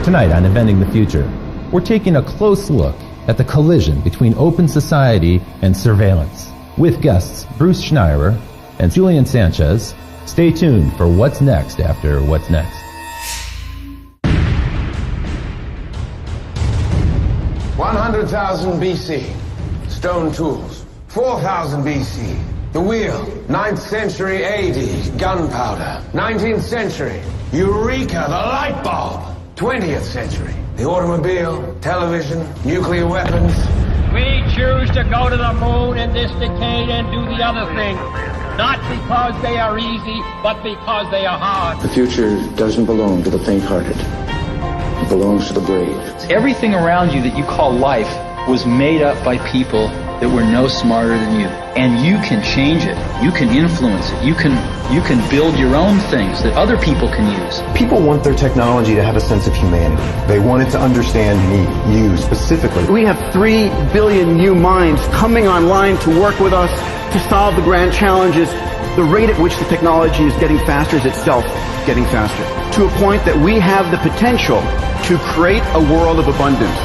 Tonight on Inventing the Future, we're taking a close look at the collision between open society and surveillance. With guests Bruce Schneirer and Julian Sanchez, stay tuned for what's next after What's Next. 100,000 BC, stone tools. 4,000 BC, the wheel. 9th century AD, gunpowder. 19th century, Eureka, the light bulb. 20th century, the automobile, television, nuclear weapons. We choose to go to the moon in this decade and do the other thing. Not because they are easy, but because they are hard. The future doesn't belong to the faint-hearted. It belongs to the brave. Everything around you that you call life was made up by people that were no smarter than you. And you can change it. You can influence it. You can build your own things that other people can use. People want their technology to have a sense of humanity. They want it to understand me, you specifically. We have 3 billion new minds coming online to work with us to solve the grand challenges. The rate at which the technology is getting faster is itself getting faster, to a point that we have the potential to create a world of abundance.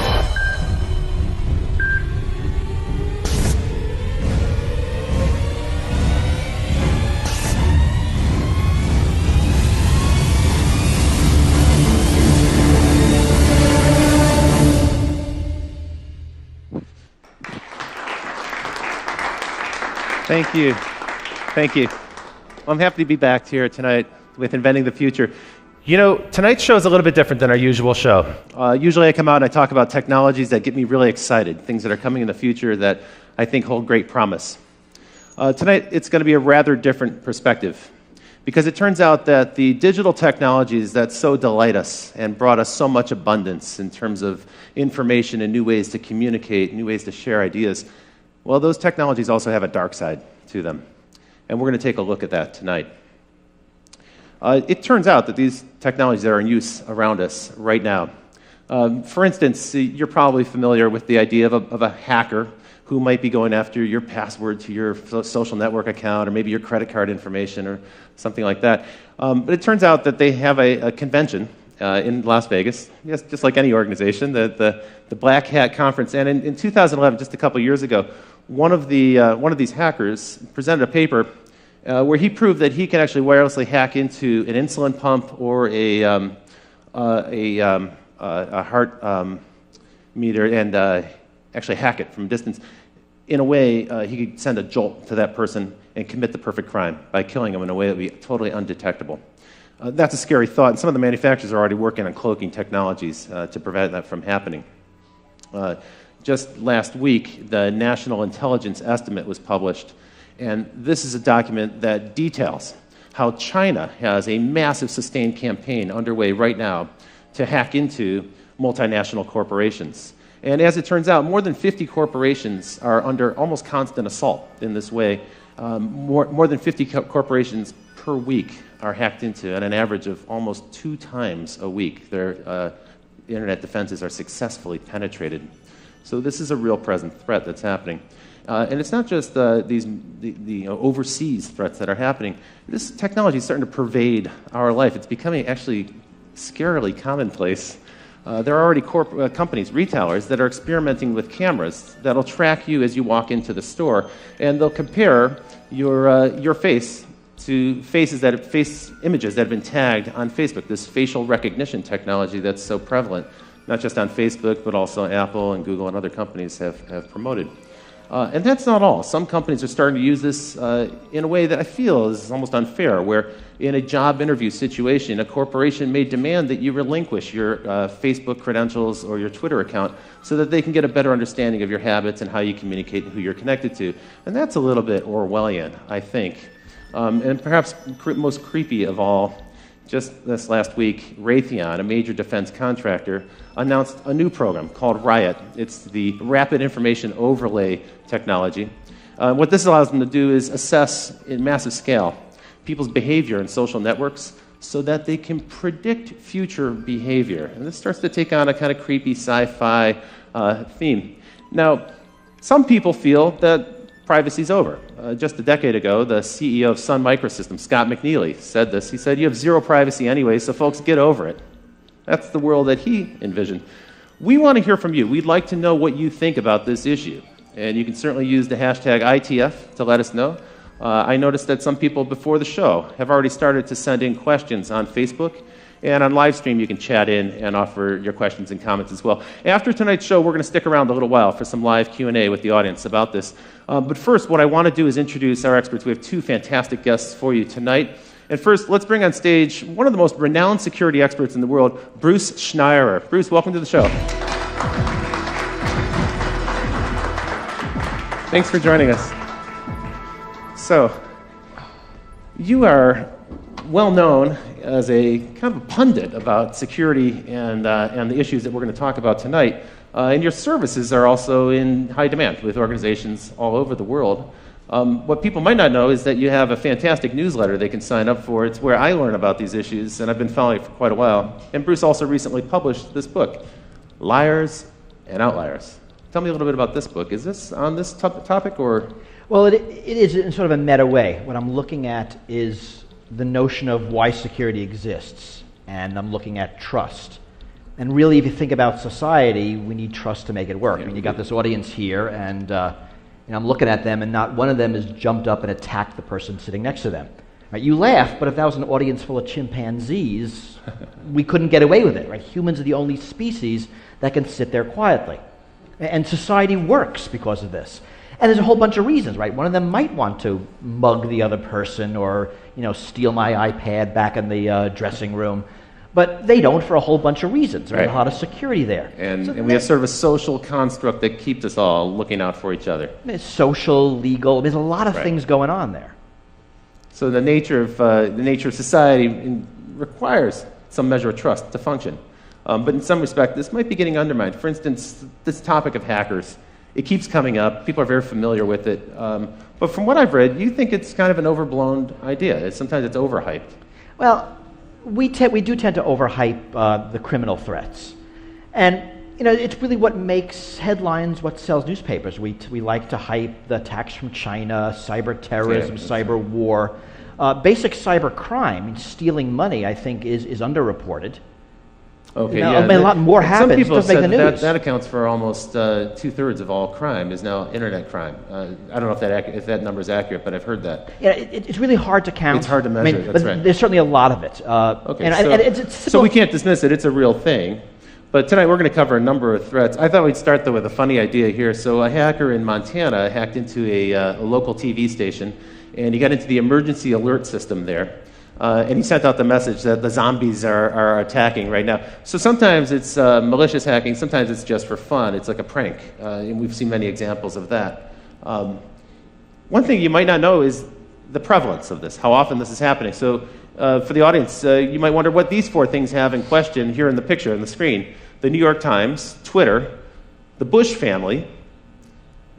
Thank you. Thank you. Well, I'm happy to be back here tonight with Inventing the Future. You know, tonight's show is a little bit different than our usual show. Usually I come out and I talk about technologies that get me really excited, things that are coming in the future that I think hold great promise. Tonight it's going to be a rather different perspective, because it turns out that the digital technologies that so delight us and brought us so much abundance in terms of information and new ways to communicate, new ways to share ideas, well, those technologies also have a dark side to them. And we're going to take a look at that tonight. It turns out that these technologies that are in use around us right now, for instance, you're probably familiar with the idea of a hacker who might be going after your password to your social network account, or maybe your credit card information or something like that. But it turns out that they have a convention in Las Vegas, yes, just like any organization, the Black Hat Conference. And in 2011, just a couple years ago, one of these hackers presented a paper where he proved that he can actually wirelessly hack into an insulin pump or a heart meter and actually hack it from a distance. In a way, he could send a jolt to that person and commit the perfect crime by killing him in a way that would be totally undetectable. That's a scary thought, and some of the manufacturers are already working on cloaking technologies to prevent that from happening. Just last week, the National Intelligence Estimate was published, and this is a document that details how China has a massive sustained campaign underway right now to hack into multinational corporations. And as it turns out, more than 50 corporations are under almost constant assault in this way. More than 50 corporations per week are hacked into at an average of almost 2 times a week. Their internet defenses are successfully penetrated. So this is a real present threat that's happening. And it's not just the overseas threats that are happening. This technology is starting to pervade our life. It's becoming actually scarily commonplace. There are already companies, retailers, that are experimenting with cameras that'll track you as you walk into the store, and they'll compare your face to face images that have been tagged on Facebook, this facial recognition technology that's so prevalent, not just on Facebook, but also Apple and Google and other companies have promoted. And that's not all. Some companies are starting to use this in a way that I feel is almost unfair, where in a job interview situation, a corporation may demand that you relinquish your Facebook credentials or your Twitter account so that they can get a better understanding of your habits and how you communicate and who you're connected to. And that's a little bit Orwellian, I think. And perhaps most creepy of all, just this last week, Raytheon, a major defense contractor, announced a new program called Riot. It's the Rapid Information Overlay technology. What this allows them to do is assess in massive scale people's behavior in social networks so that they can predict future behavior. And this starts to take on a kind of creepy sci-fi theme. Now, some people feel that privacy's over. Just a decade ago, the CEO of Sun Microsystems, Scott McNealy, said this. He said, "You have zero privacy anyway, so folks, get over it." That's the world that he envisioned. We want to hear from you. We'd like to know what you think about this issue. And you can certainly use the hashtag ITF to let us know. I noticed that some people before the show have already started to send in questions on Facebook. And on live stream, you can chat in and offer your questions and comments as well. After tonight's show, we're going to stick around a little while for some live Q&A with the audience about this. But first, what I want to do is introduce our experts. We have two fantastic guests for you tonight. And first, let's bring on stage one of the most renowned security experts in the world, Bruce Schneirer. Bruce, welcome to the show. Thanks for joining us. So, you are well known as a kind of a pundit about security and the issues that we're going to talk about tonight. And your services are also in high demand with organizations all over the world. What people might not know is that you have a fantastic newsletter they can sign up for. It's where I learn about these issues, and I've been following it for quite a while. And Bruce also recently published this book, Liars and Outliers. Tell me a little bit about this book. Is this on this topic, or? Well, it is in sort of a meta way. What I'm looking at is the notion of why security exists, and I'm looking at trust. And really, if you think about society, we need trust to make it work. I mean, you got this audience here, and I'm looking at them, and not one of them has jumped up and attacked the person sitting next to them. Right? You laugh, but if that was an audience full of chimpanzees, we couldn't get away with it. Right? Humans are the only species that can sit there quietly. And society works because of this. And there's a whole bunch of reasons, right? One of them might want to mug the other person or, steal my iPad back in the dressing room. But they don't for a whole bunch of reasons. There's a lot of security there. And we have sort of a social construct that keeps us all looking out for each other. It's social, legal. There's a lot of things going on there. So the nature of society requires some measure of trust to function. But in some respect, this might be getting undermined. For instance, this topic of hackers, it keeps coming up. People are very familiar with it. But from what I've read, you think it's kind of an overblown idea. Sometimes it's overhyped. Well, we do tend to overhype the criminal threats. And it's really what makes headlines, what sells newspapers. We like to hype the attacks from China, cyber terrorism, cyber war. Basic cyber crime, stealing money, I think, is underreported. Okay, a lot more happens. Some people said that accounts for almost 2/3 of all crime is now internet crime. I don't know if that number is accurate, but I've heard that. Yeah, it's really hard to count. It's hard to measure. That's but right. There's certainly a lot of it. So we can't dismiss it. It's a real thing. But tonight we're going to cover a number of threats. I thought we'd start though with a funny idea here. So a hacker in Montana hacked into a local TV station, and he got into the emergency alert system there. And he sent out the message that the zombies are attacking right now. So sometimes it's malicious hacking, sometimes it's just for fun. It's like a prank, and we've seen many examples of that. One thing you might not know is the prevalence of this, how often this is happening. So for the audience, you might wonder what these four things have in question here in the picture, on the screen. The New York Times, Twitter, the Bush family,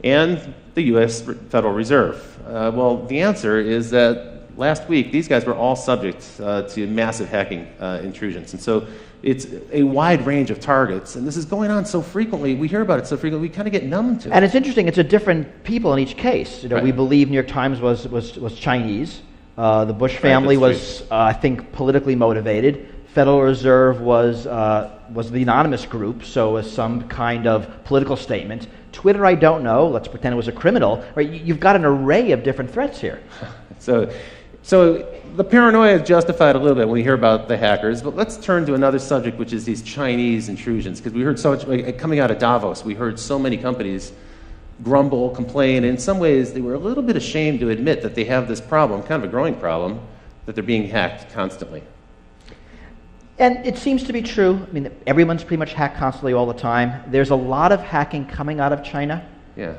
and the U.S. Federal Reserve. Well, the answer is that last week, these guys were all subject to massive hacking intrusions. And so it's a wide range of targets. And this is going on so frequently. We hear about it so frequently, we kind of get numb to it. And it's interesting. It's a different people in each case. We believe New York Times was Chinese. The Bush family was, I think, politically motivated. Federal Reserve was the anonymous group, so was some kind of political statement. Twitter, I don't know. Let's pretend it was a criminal. Right? You've got an array of different threats here. So the paranoia is justified a little bit when we hear about the hackers, but let's turn to another subject, which is these Chinese intrusions, because we heard so much, coming out of Davos, we heard so many companies grumble, complain, and in some ways they were a little bit ashamed to admit that they have this problem, kind of a growing problem, that they're being hacked constantly. And it seems to be true. I mean, everyone's pretty much hacked constantly all the time. There's a lot of hacking coming out of China,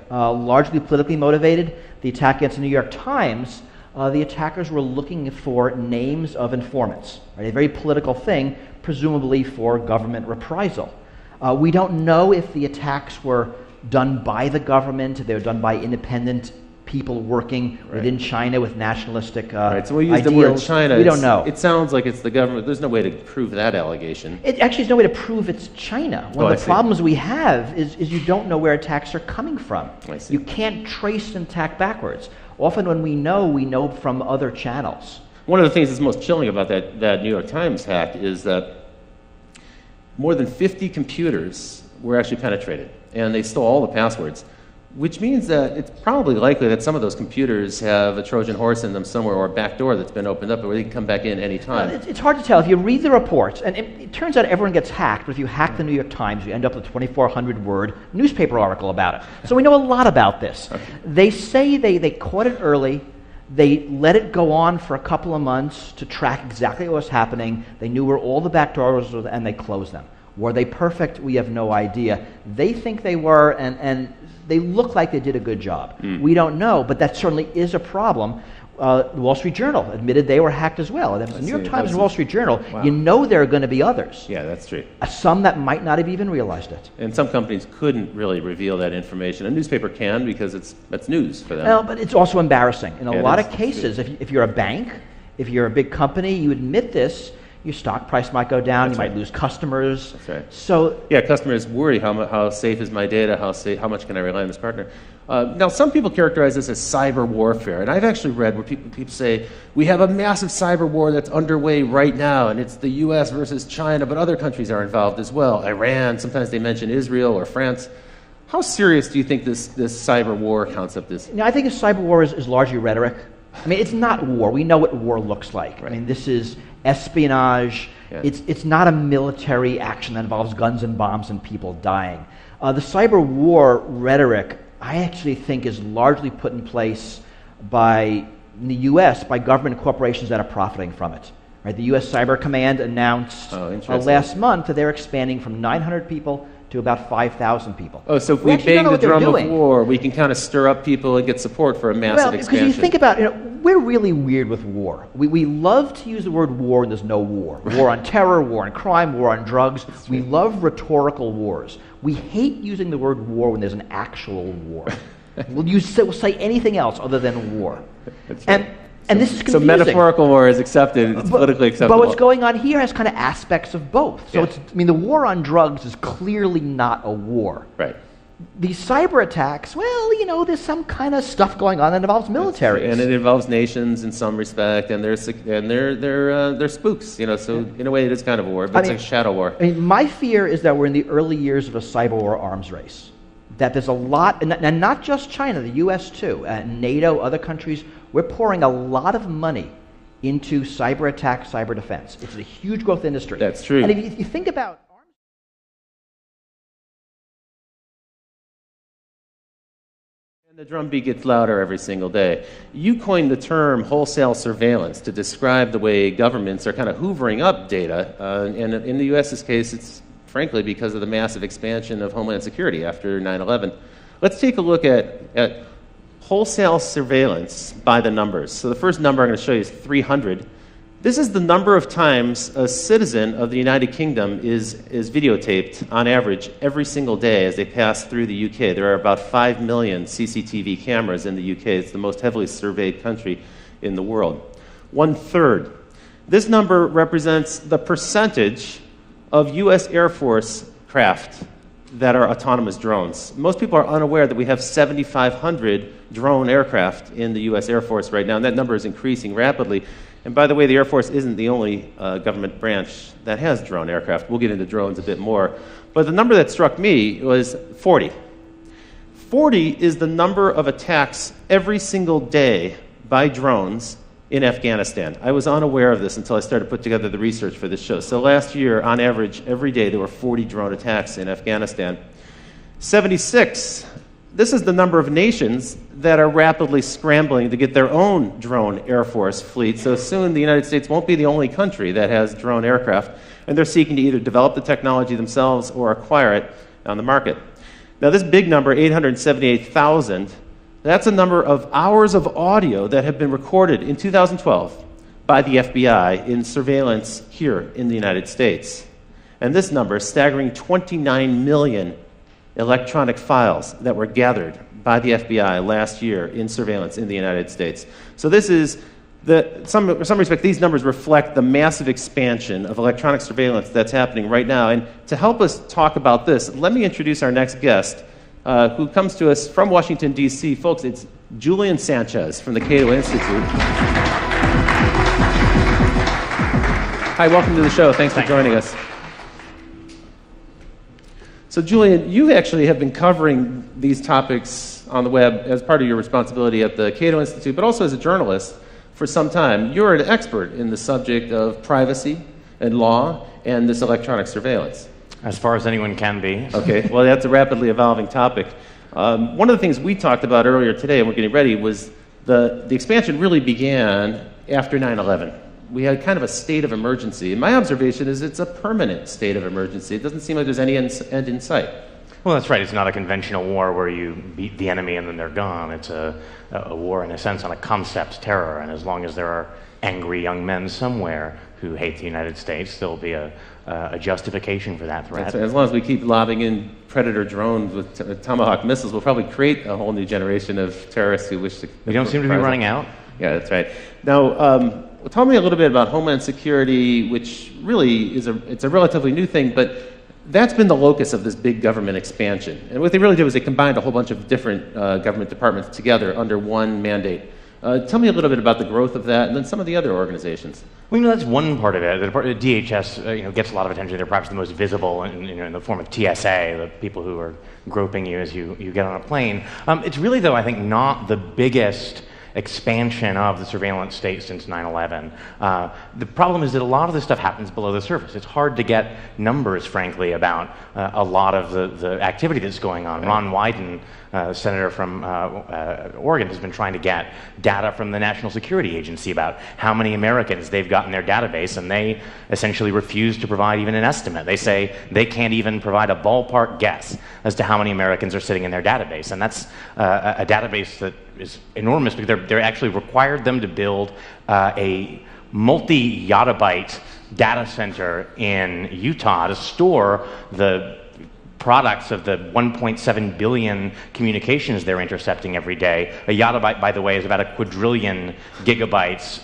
largely politically motivated. The attack against the New York Times, the attackers were looking for names of informants, right? A very political thing, presumably for government reprisal. We don't know if the attacks were done by the government, if they were done by independent people working within China with nationalistic so we use ideals. the word China. We don't know. It sounds like it's the government. There's no way to prove that allegation. It actually is no way to prove it's China. One of the problems we have is you don't know where attacks are coming from. You can't trace an attack backwards. Often when we know from other channels. One of the things that's most chilling about that New York Times hack is that more than 50 computers were actually penetrated, and they stole all the passwords, which means that it's probably likely that some of those computers have a Trojan horse in them somewhere, or a back door that's been opened up where they can come back in any time. It's hard to tell. If you read the reports, and it turns out everyone gets hacked, but if you hack the New York Times, you end up with a 2,400-word newspaper article about it. So we know a lot about this. Okay. They say they caught it early. They let it go on for a couple of months to track exactly what was happening. They knew where all the back doors were, and they closed them. Were they perfect? We have no idea. They think they were, and they look like they did a good job. We don't know, but that certainly is a problem. The Wall Street Journal admitted they were hacked as well. And if the New York Times and Wall Street Journal, you know there are going to be others. Yeah, that's true. Some that might not have even realized it. And some companies couldn't really reveal that information. A newspaper can because that's news for them. Well, but it's also embarrassing. In a lot of that's cases, if you're a bank, if you're a big company, you admit this, your stock price might go down, you might lose customers. That's right. So yeah, customers worry how safe is my data, how much can I rely on this partner. Now, some people characterize this as cyber warfare, and I've actually read where people say, we have a massive cyber war that's underway right now, and it's the US versus China, but other countries are involved as well. Iran, sometimes they mention Israel or France. How serious do you think this cyber war concept is? I think a cyber war is largely rhetoric. I mean, it's not war. We know what war looks like. Right. I mean, this is espionage. Yeah. It's not a military action that involves guns and bombs and people dying. The cyber war rhetoric, I actually think, is largely put in place in the U.S. by government and corporations that are profiting from it. Right? The U.S. Cyber Command announced last month that they're expanding from 900 people to about 5,000 people. Oh, so if we bang the drum of war, we can kind of stir up people and get support for a massive expansion. Because you think about it, we're really weird with war. We love to use the word war and there's no war. War on terror, war on crime, war on drugs. We love rhetorical wars. We hate using the word war when there's an actual war. We'll say anything else other than war. That's right. And this is confusing. So metaphorical war is accepted, it's politically acceptable. But what's going on here has kind of aspects of both. So the war on drugs is clearly not a war. Right. These cyber attacks, well, there's some kind of stuff going on that involves militaries. And it involves nations in some respect, and they're spooks, so in a way it is kind of a war, but it's a shadow war. I mean, my fear is that we're in the early years of a cyber war arms race. That there's a lot, and not just China, the U.S. too, NATO, other countries, we're pouring a lot of money into cyber attack, cyber defense. It's a huge growth industry. That's true. And if you think about arms, and the drumbeat gets louder every single day. You coined the term wholesale surveillance to describe the way governments are kind of hoovering up data, and in the U.S.'s case, it's frankly because of the massive expansion of Homeland Security after 9/11. Let's take a look at wholesale surveillance by the numbers. So the first number I'm going to show you is 300. This is the number of times a citizen of the United Kingdom is videotaped on average every single day as they pass through the UK. There are about 5 million CCTV cameras in the UK. It's the most heavily surveyed country in the world. 1/3. This number represents the percentage of U.S. Air Force craft that are autonomous drones. Most people are unaware that we have 7,500 drone aircraft in the U.S. Air Force right now, and that number is increasing rapidly. And by the way, the Air Force isn't the only government branch that has drone aircraft. We'll get into drones a bit more. But the number that struck me was 40. 40 is the number of attacks every single day by drones in Afghanistan. I was unaware of this until I started to put together the research for this show. So last year, on average, every day there were 40 drone attacks in Afghanistan. 76, this is the number of nations that are rapidly scrambling to get their own drone Air Force fleet. So soon the United States won't be the only country that has drone aircraft, and they're seeking to either develop the technology themselves or acquire it on the market. Now this big number, 878,000, that's a number of hours of audio that have been recorded in 2012 by the FBI in surveillance here in the United States. And this number is staggering 29 million electronic files that were gathered by the FBI last year in surveillance in the United States. So this is, in some respect, these numbers reflect the massive expansion of electronic surveillance that's happening right now. And to help us talk about this, let me introduce our next guest, who comes to us from Washington, D.C. Folks, it's Julian Sanchez from the Cato Institute. Hi, welcome to the show. Thanks for joining us. So Julian, you actually have been covering these topics on the web as part of your responsibility at the Cato Institute, but also as a journalist for some time. You're an expert in the subject of privacy and law and this electronic surveillance. As far as anyone can be. Okay, well, that's a rapidly evolving topic. One of the things we talked about earlier today, and we're getting ready, was the expansion really began after 9/11. We had kind of a state of emergency. And my observation is it's a permanent state of emergency. It doesn't seem like there's any end in sight. Well, that's right. It's not a conventional war where you beat the enemy and then they're gone. It's a war, in a sense, on a concept terror. And as long as there are angry young men somewhere who hate the United States, there'll be a justification for that threat. That's right. As long as we keep lobbing in Predator drones with Tomahawk missiles, we'll probably create a whole new generation of terrorists who wish to... We don't seem to be running out. Yeah, that's right. Now, tell me a little bit about Homeland Security, which really it's a relatively new thing, but that's been the locus of this big government expansion. And what they really did was they combined a whole bunch of different government departments together under one mandate. Tell me a little bit about the growth of that and then some of the other organizations. Well, that's one part of it. The DHS gets a lot of attention. They're perhaps the most visible in the form of TSA, the people who are groping you as you get on a plane. It's really, though, I think, not the biggest expansion of the surveillance state since 9/11. The problem is that a lot of this stuff happens below the surface. It's hard to get numbers, frankly, about a lot of the activity that's going on. Ron Wyden, senator from Oregon, has been trying to get data from the National Security Agency about how many Americans they've got in their database, and they essentially refuse to provide even an estimate. They say they can't even provide a ballpark guess as to how many Americans are sitting in their database, and that's a database that is enormous because they're actually required them to build a multi-yottabyte data center in Utah to store the products of the 1.7 billion communications they're intercepting every day. A yottabyte, by the way, is about a quadrillion gigabytes.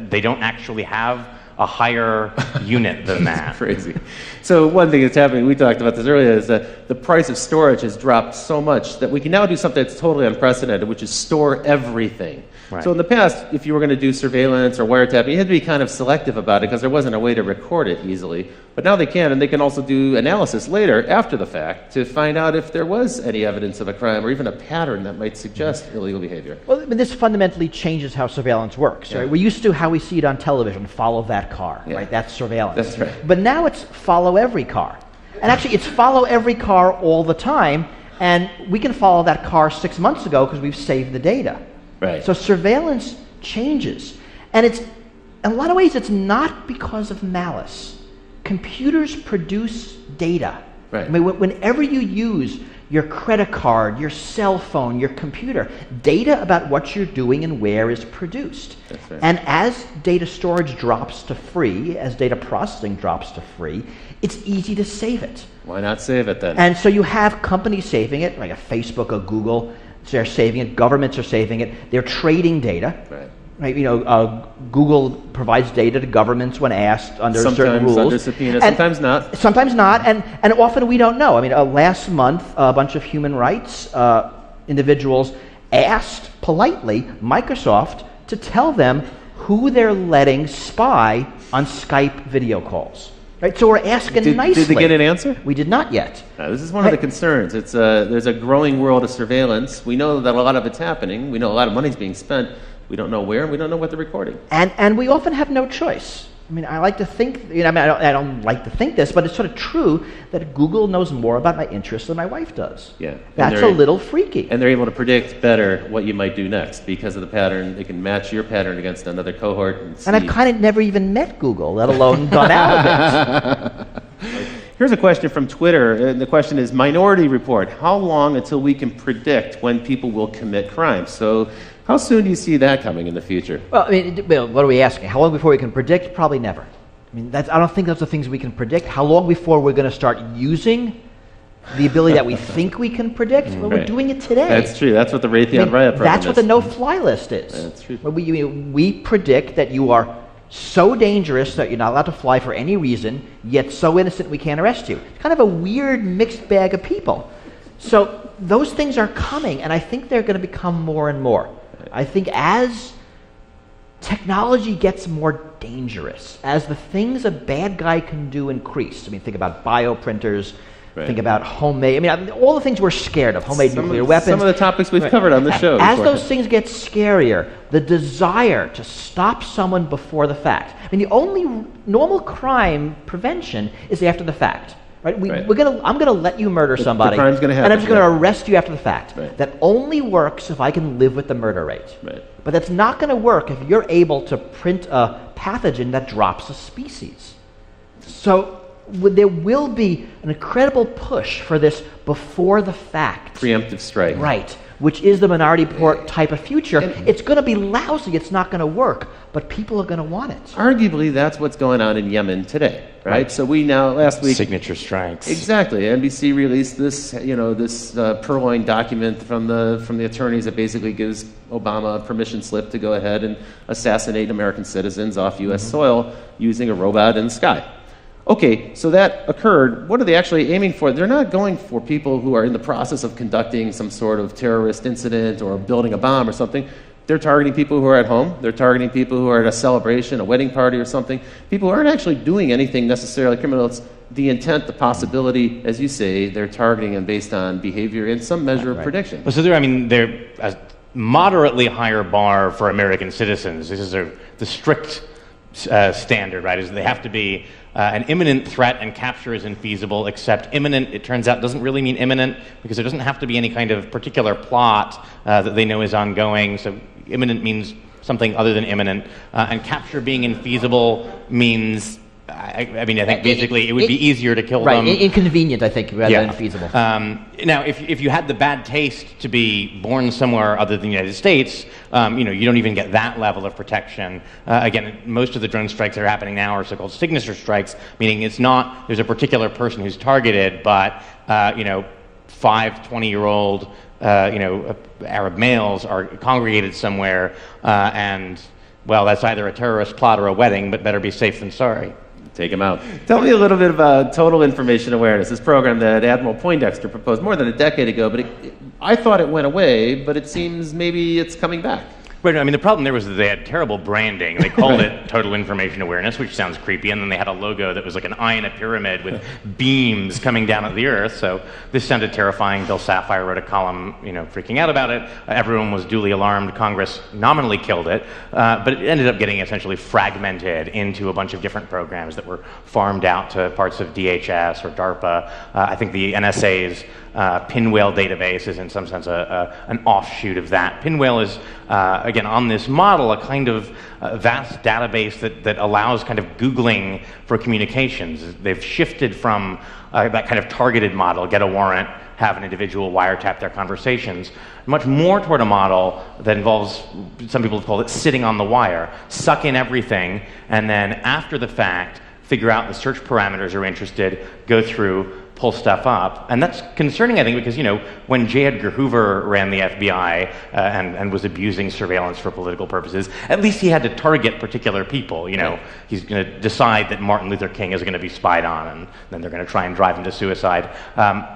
They don't actually have a higher unit than that. That's crazy. So one thing that's happening, we talked about this earlier, is that the price of storage has dropped so much that we can now do something that's totally unprecedented, which is store everything. Right. So in the past, if you were going to do surveillance or wiretapping, you had to be kind of selective about it because there wasn't a way to record it easily. But now they can, and they can also do analysis later, after the fact, to find out if there was any evidence of a crime or even a pattern that might suggest illegal behavior. Well, but this fundamentally changes how surveillance works. Right? We used to, how we see it on television, follow that car, right? That's surveillance. That's right. But now it's follow every car. And actually, it's follow every car all the time, and we can follow that car 6 months ago because we've saved the data. Right. So surveillance changes. And it's, in a lot of ways, it's not because of malice. Computers produce data. Right. I mean, whenever you use your credit card, your cell phone, your computer, data about what you're doing and where is produced. That's right. And as data storage drops to free, as data processing drops to free, it's easy to save it. Why not save it then? And so you have companies saving it, like a Facebook, a Google. They're saving it. Governments are saving it. They're trading data. Right. Google provides data to governments when asked under certain rules. Sometimes under subpoena, sometimes not. Sometimes not, and often we don't know. I mean, last month, a bunch of human rights individuals asked politely Microsoft to tell them who they're letting spy on Skype video calls. Right, so we're asking nicely. Did they get an answer? We did not yet. This is one of the concerns. There's a growing world of surveillance. We know that a lot of it's happening. We know a lot of money's being spent. We don't know where, and we don't know what they're recording. And we often have no choice. I mean, I like to think, I don't like to think this, but it's sort of true that Google knows more about my interests than my wife does. Yeah. That's a little freaky. And they're able to predict better what you might do next because of the pattern. They can match your pattern against another cohort. And I've kind of never even met Google, let alone gone out of it. Here's a question from Twitter. And the question is, Minority Report, how long until we can predict when people will commit crimes? So how soon do you see that coming in the future? Well, I mean, what are we asking? How long before we can predict? Probably never. I mean, I don't think those are things we can predict. How long before we're going to start using the ability that we think we can predict? Well, we're doing it today. That's true. That's what the Raytheon Riot program That's what the no-fly list is. That's true. We predict that you are so dangerous that you're not allowed to fly for any reason, yet so innocent we can't arrest you. It's kind of a weird mixed bag of people. So those things are coming, and I think they're going to become more and more. I think as technology gets more dangerous, as the things a bad guy can do increase, I mean, think about bioprinters, Right. Think about homemade, I mean, all the things we're scared of, homemade nuclear weapons. Some of the topics we've covered on the show. As those things get scarier, the desire to stop someone before the fact. I mean, the only normal crime prevention is after the fact. Right? I'm going to let you murder somebody, the crime's gonna happen, and I'm just going to arrest you after the fact. Right. That only works if I can live with the murder rate. Right. But that's not going to work if you're able to print a pathogen that drops a species. So there will be an incredible push for this before the fact. Preemptive strike. Right. Which is the minority report type of future. It's going to be lousy. It's not going to work. But people are going to want it. Arguably, that's what's going on in Yemen today, right? So we now, last week... Signature strikes. Exactly. NBC released this, this purloined document from the attorneys that basically gives Obama a permission slip to go ahead and assassinate American citizens off U.S. soil using a robot in the sky. Okay, so that occurred. What are they actually aiming for? They're not going for people who are in the process of conducting some sort of terrorist incident or building a bomb or something. They're targeting people who are at home. They're targeting people who are at a celebration, a wedding party or something. People who aren't actually doing anything necessarily criminal. It's the intent, the possibility, as you say, they're targeting them based on behavior and some measure of prediction. Well, so they're a moderately higher bar for American citizens. This is the strict standard, right? Is they have to be an imminent threat, and capture is infeasible, except imminent, it turns out, doesn't really mean imminent, because there doesn't have to be any kind of particular plot that they know is ongoing. So imminent means something other than imminent. And capture being infeasible means, I think basically it would be easier to kill them. Right, inconvenient, I think, rather than feasible. Now, if you had the bad taste to be born somewhere other than the United States, you don't even get that level of protection. Again, most of the drone strikes that are happening now are so-called signature strikes, meaning it's not there's a particular person who's targeted, but 5 20-year-old Arab males are congregated somewhere, and well, that's either a terrorist plot or a wedding, but better be safe than sorry. Take them out. Tell me a little bit about total information awareness, this program that Admiral Poindexter proposed more than a decade ago, but I thought it went away, but it seems maybe it's coming back. Right, I mean, the problem there was that they had terrible branding. They called it Total Information Awareness, which sounds creepy, and then they had a logo that was like an eye in a pyramid with beams coming down at the earth, so this sounded terrifying. Bill Sapphire wrote a column, freaking out about it. Everyone was duly alarmed. Congress nominally killed it, but it ended up getting essentially fragmented into a bunch of different programs that were farmed out to parts of DHS or DARPA. I think the NSA's Pinwheel database is in some sense an offshoot of that. Pinwheel is, again, on this model, a kind of vast database that allows kind of Googling for communications. They've shifted from that kind of targeted model, get a warrant, have an individual wiretap their conversations, much more toward a model that involves, some people have called it sitting on the wire, suck in everything, and then after the fact, figure out the search parameters you're interested, go through, pull stuff up. And that's concerning, I think, because, when J. Edgar Hoover ran the FBI and was abusing surveillance for political purposes, at least he had to target particular people. He's going to decide that Martin Luther King is going to be spied on, and then they're going to try and drive him to suicide.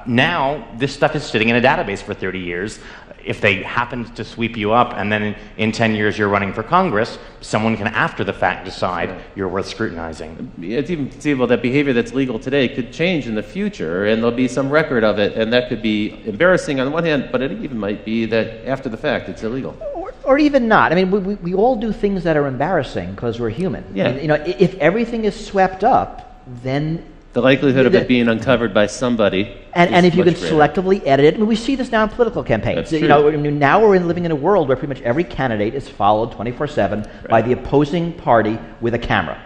Now, this stuff is sitting in a database for 30 years. If they happened to sweep you up and then in 10 years you're running for Congress, someone can after the fact decide you're worth scrutinizing. It's even conceivable that behavior that's legal today could change in the future, and there'll be some record of it, and that could be embarrassing on the one hand, but it even might be that after the fact it's illegal. Or even not. I mean, we all do things that are embarrassing because we're human. Yeah. If everything is swept up, then the likelihood of it being uncovered by somebody, and if you can greater. Selectively edit it, I mean, we see this now in political campaigns. That's true. Now we're living in a world where pretty much every candidate is followed 24/7 by the opposing party with a camera,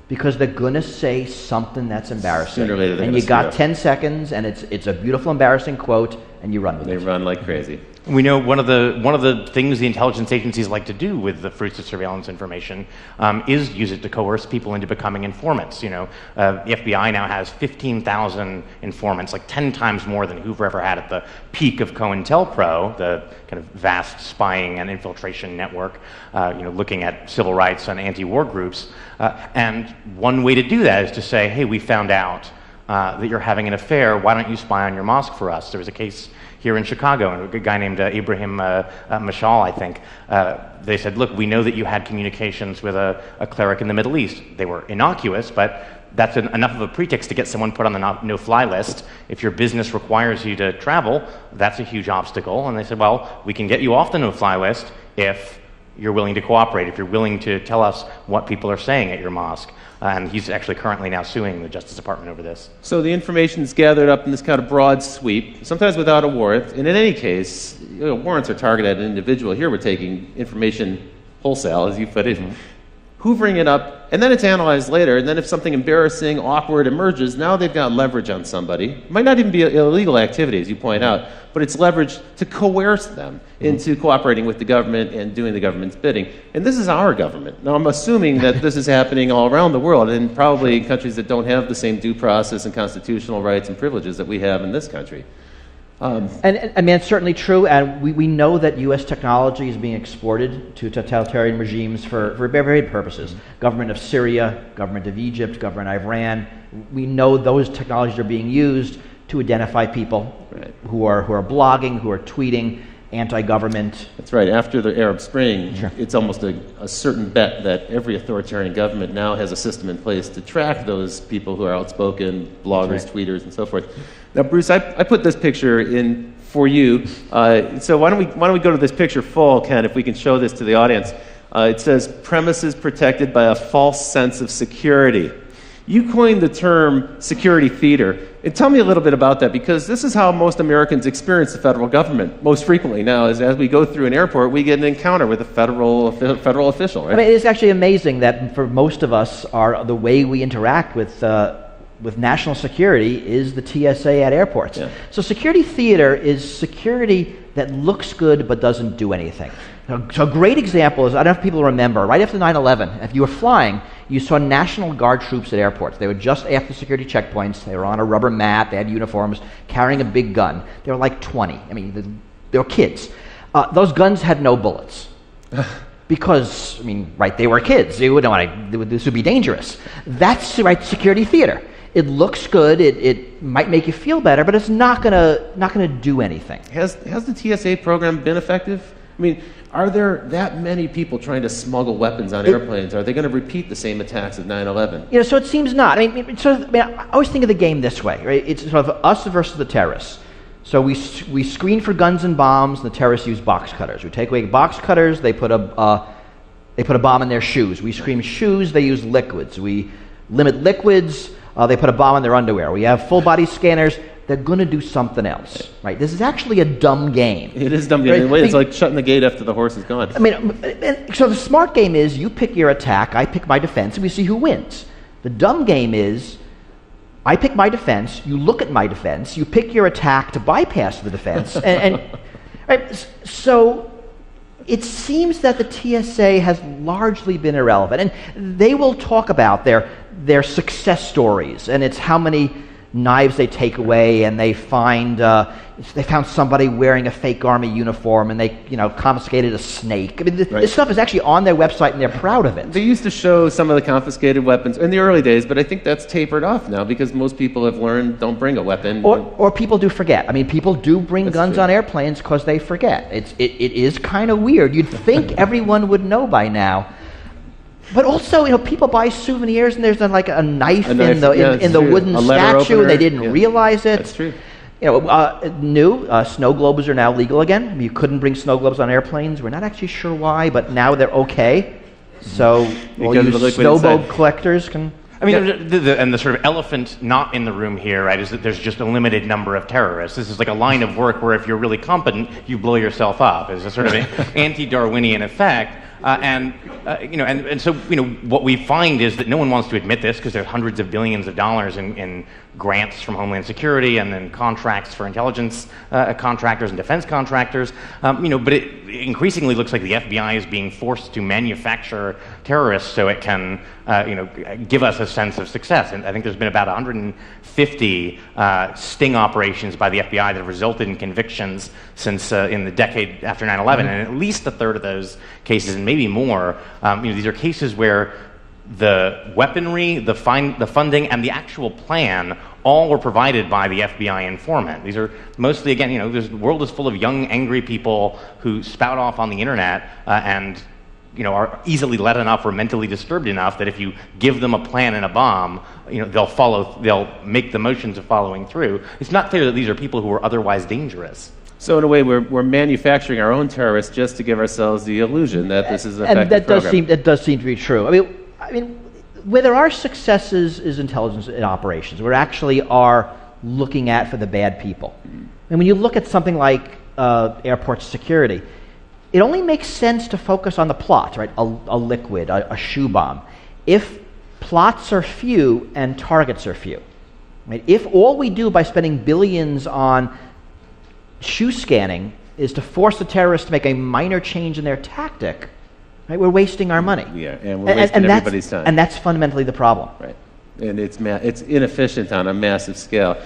because they're gonna say something that's embarrassing. Sooner or later, and you got 10 seconds, and it's a beautiful, embarrassing quote, and you run with it. They run like crazy. We know one of the things the intelligence agencies like to do with the fruits of surveillance information is use it to coerce people into becoming informants. The FBI now has 15,000 informants, like 10 times more than Hoover ever had at the peak of COINTELPRO, the kind of vast spying and infiltration network, looking at civil rights and anti-war groups. And one way to do that is to say, hey, we found out that you're having an affair. Why don't you spy on your mosque for us? There was a case here in Chicago, and a guy named Ibrahim Mashal, I think. They said, look, we know that you had communications with a cleric in the Middle East. They were innocuous, but that's enough of a pretext to get someone put on the no-fly list. If your business requires you to travel, that's a huge obstacle. And they said, well, we can get you off the no-fly list if you're willing to cooperate, if you're willing to tell us what people are saying at your mosque. And he's actually currently now suing the Justice Department over this. So the information is gathered up in this kind of broad sweep, sometimes without a warrant. And in any case, warrants are targeted at an individual. Here we're taking information wholesale, as you put it, hoovering it up, and then it's analyzed later. And then if something embarrassing, awkward emerges, now they've got leverage on somebody. It might not even be illegal activity, as you point out, but it's leverage to coerce them into cooperating with the government and doing the government's bidding. And this is our government. Now, I'm assuming that this is happening all around the world, and probably in countries that don't have the same due process and constitutional rights and privileges that we have in this country. And I mean, it's certainly true, and we know that U.S. technology is being exported to totalitarian regimes for varied purposes. Government of Syria, government of Egypt, government of Iran. We know those technologies are being used to identify people who are blogging, who are tweeting, anti-government. That's right. After the Arab Spring, it's almost a certain bet that every authoritarian government now has a system in place to track those people who are outspoken, bloggers, tweeters, and so forth. Now, Bruce, I put this picture in for you. So why don't we go to this picture full, Ken, if we can show this to the audience. It says, premises protected by a false sense of security. You coined the term security theater. And tell me a little bit about that, because this is how most Americans experience the federal government most frequently now. Is as we go through an airport, we get an encounter with a federal official, right? I mean, it's actually amazing that for most of us, the way we interact with national security is the TSA at airports. Yeah. So security theater is security that looks good but doesn't do anything. So a great example is, I don't know if people remember, right after 9/11, if you were flying, you saw National Guard troops at airports. They were just after security checkpoints. They were on a rubber mat. They had uniforms, carrying a big gun. They were like 20. I mean, they were kids. Those guns had no bullets. Because, I mean, right, they were kids. They wouldn't want to, this would be dangerous. That's right, security theater. It looks good. It might make you feel better, but it's not gonna do anything. Has the TSA program been effective? I mean, are there that many people trying to smuggle weapons on airplanes? Are they going to repeat the same attacks of 9/11? You know, so it seems not. I mean, I always think of the game this way, right? It's sort of us versus the terrorists. So we screen for guns and bombs. And the terrorists use box cutters. We take away box cutters. They put a bomb in their shoes. We screen shoes. They use liquids. We limit liquids. They put a bomb in their underwear. We have full body scanners. They're going to do something else, right? This is actually a dumb game. It is a dumb game. Right? It's like shutting the gate after the horse is gone. I mean, so the smart game is you pick your attack, I pick my defense, and we see who wins. The dumb game is I pick my defense, you look at my defense, you pick your attack to bypass the defense, and right? So it seems that the TSA has largely been irrelevant, and they will talk about their success stories, and it's how many knives they take away, and they found somebody wearing a fake army uniform, and they confiscated a snake. I mean, this stuff is actually on their website, and they're proud of it. They used to show some of the confiscated weapons in the early days, but I think that's tapered off now because most people have learned don't bring a weapon. Or people do forget. I mean, people do bring guns on airplanes because they forget. It is kind of weird. You'd think everyone would know by now. But also, people buy souvenirs, and there's like a knife in the wooden statue, and they didn't realize it. That's true. Snow globes are now legal again. I mean, you couldn't bring snow globes on airplanes. We're not actually sure why, but now they're okay. So all you snow globe collectors can. I mean, and the sort of elephant not in the room here, right, is that there's just a limited number of terrorists. This is like a line of work where if you're really competent, you blow yourself up. It's a sort of an anti-Darwinian effect. And so what we find is that no one wants to admit this because there's hundreds of billions of dollars in grants from Homeland Security and then contracts for intelligence contractors and defense contractors. But it increasingly looks like the FBI is being forced to manufacture terrorists so it can give us a sense of success. And I think there's been about 150 sting operations by the FBI that have resulted in convictions since in the decade after 9/11, and at least a third of those cases, and maybe more, these are cases where the weaponry, the funding, and the actual plan all were provided by the FBI informant. These are mostly, again, the world is full of young, angry people who spout off on the internet and are easily led enough or mentally disturbed enough that if you give them a plan and a bomb, they'll make the motions of following through. It's not clear that these are people who are otherwise dangerous. So in a way, we're manufacturing our own terrorists just to give ourselves the illusion that this is an effective program. That does seem to be true. I mean, where there are successes is intelligence in operations. We actually are looking at for the bad people. And when you look at something like airport security, it only makes sense to focus on the plots, right? A liquid, a shoe bomb. If plots are few and targets are few, right? If all we do by spending billions on shoe scanning is to force the terrorists to make a minor change in their tactic, right? We're wasting our money. Yeah, and we're wasting everybody's time. And that's fundamentally the problem. Right. And it's inefficient on a massive scale.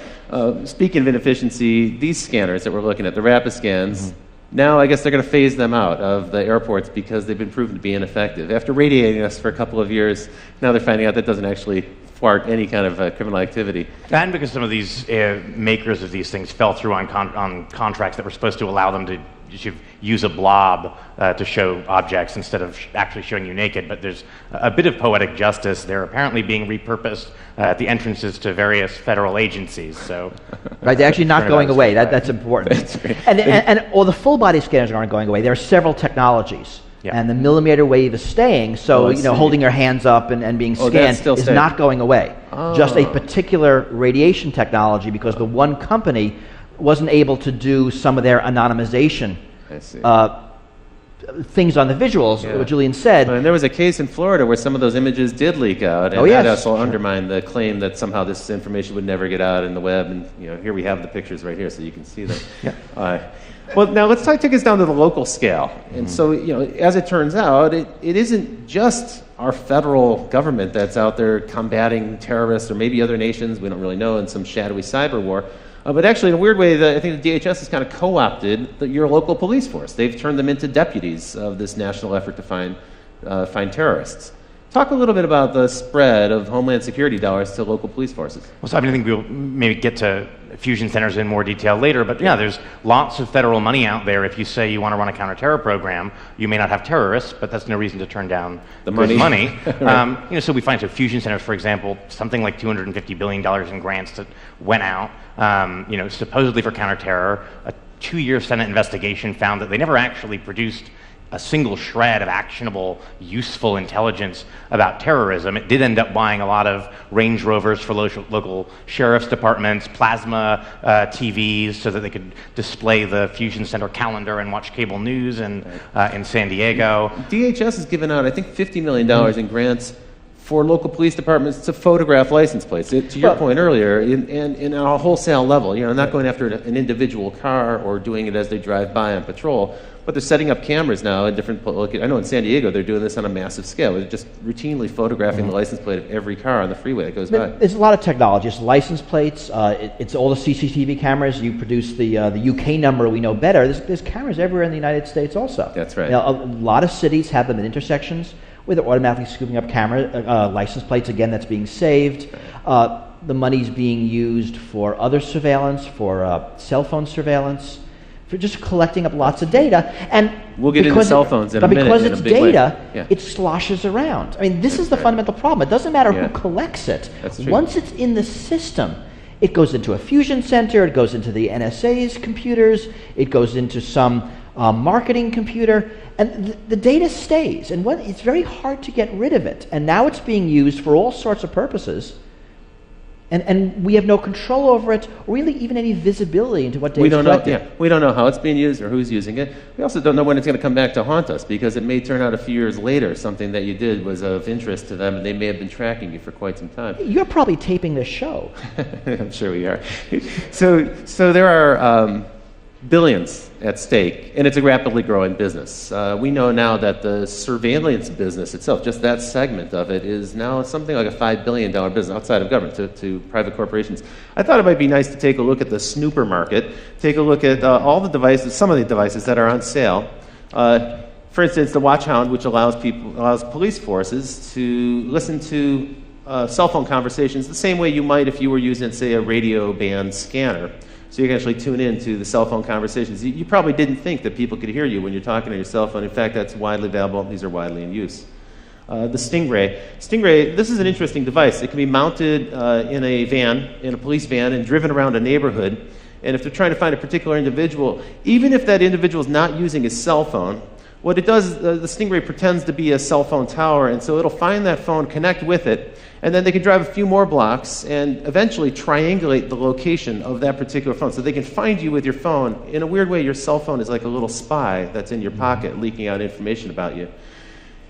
Speaking of inefficiency, these scanners that we're looking at, the rapid scans, now I guess they're going to phase them out of the airports because they've been proven to be ineffective. After radiating us for a couple of years, now they're finding out that doesn't actually thwart any kind of criminal activity. And because some of these makers of these things fell through on contracts that were supposed to allow them to use a blob to show objects instead of actually showing you naked. But there's a bit of poetic justice. They're apparently being repurposed at the entrances to various federal agencies. So, right, they're actually not going away. That's important. And the full body scanners aren't going away. There are several technologies. Yeah. And the millimeter wave is staying, so holding your hands up and being scanned is not going away. Just a particular radiation technology, because the one company wasn't able to do some of their anonymization things on the visuals, what Julian said. And there was a case in Florida where some of those images did leak out, and that also undermined the claim that somehow this information would never get out in the web. And here we have the pictures right here, so you can see them. Well, now let's take us down to the local scale. And so, as it turns out, it isn't just our federal government that's out there combating terrorists or maybe other nations, we don't really know, in some shadowy cyber war. But actually, in a weird way, I think the DHS has kind of co-opted your local police force. They've turned them into deputies of this national effort to find terrorists. Talk a little bit about the spread of Homeland Security dollars to local police forces. Well, so I think we'll maybe get to fusion centers in more detail later, but there's lots of federal money out there. If you say you want to run a counterterror program, you may not have terrorists, but that's no reason to turn down the money. Right. So we find fusion centers, for example, something like $250 billion in grants that went out, supposedly for counterterror. A 2-year Senate investigation found that they never actually produced a single shred of actionable, useful intelligence about terrorism. It did end up buying a lot of Range Rovers for local sheriff's departments, plasma TVs so that they could display the Fusion Center calendar and watch cable news in San Diego. DHS has given out, I think, $50 million in grants for local police departments to photograph license plates. To your point earlier, in a wholesale level, not going after an individual car or doing it as they drive by on patrol, but they're setting up cameras now in different. I know in San Diego they're doing this on a massive scale. They're just routinely photographing the license plate of every car on the freeway that goes by. There's a lot of technology. It's license plates. It's all the CCTV cameras. You produce the UK number. We know better. There's cameras everywhere in the United States also. That's right. A lot of cities have them in intersections where they're automatically scooping up license plates. Again, that's being saved. The money's being used for other surveillance, for cell phone surveillance, for just collecting up lots of data. And we'll get into cell phones in a minute. But because it's data, it sloshes around. I mean, this is the fundamental problem. It doesn't matter who collects it. Once it's in the system, it goes into a fusion center, it goes into the NSA's computers, it goes into some marketing computer, and the data stays. And it's very hard to get rid of it. And now it's being used for all sorts of purposes. And we have no control over it, or really even any visibility into what data is collected. We don't know how it's being used or who's using it. We also don't know when it's going to come back to haunt us, because it may turn out a few years later something that you did was of interest to them, and they may have been tracking you for quite some time. You're probably taping this show. I'm sure we are. So there are billions at stake, and it's a rapidly growing business. We know now that the surveillance business itself, just that segment of it, is now something like a $5 billion business outside of government to private corporations. I thought it might be nice to take a look at the snooper market, take a look at all the devices, some of the devices that are on sale. For instance, the Watchhound, which allows police forces to listen to cell phone conversations the same way you might if you were using, say, a radio band scanner. So you can actually tune in to the cell phone conversations. You probably didn't think that people could hear you when you're talking on your cell phone. In fact, that's widely available. These are widely in use. The Stingray. Stingray, this is an interesting device. It can be mounted in a police van, and driven around a neighborhood. And if they're trying to find a particular individual, even if that individual is not using his cell phone, what it does, the Stingray pretends to be a cell phone tower, and so it'll find that phone, connect with it, and then they can drive a few more blocks and eventually triangulate the location of that particular phone. So they can find you with your phone. In a weird way, your cell phone is like a little spy that's in your pocket, leaking out information about you.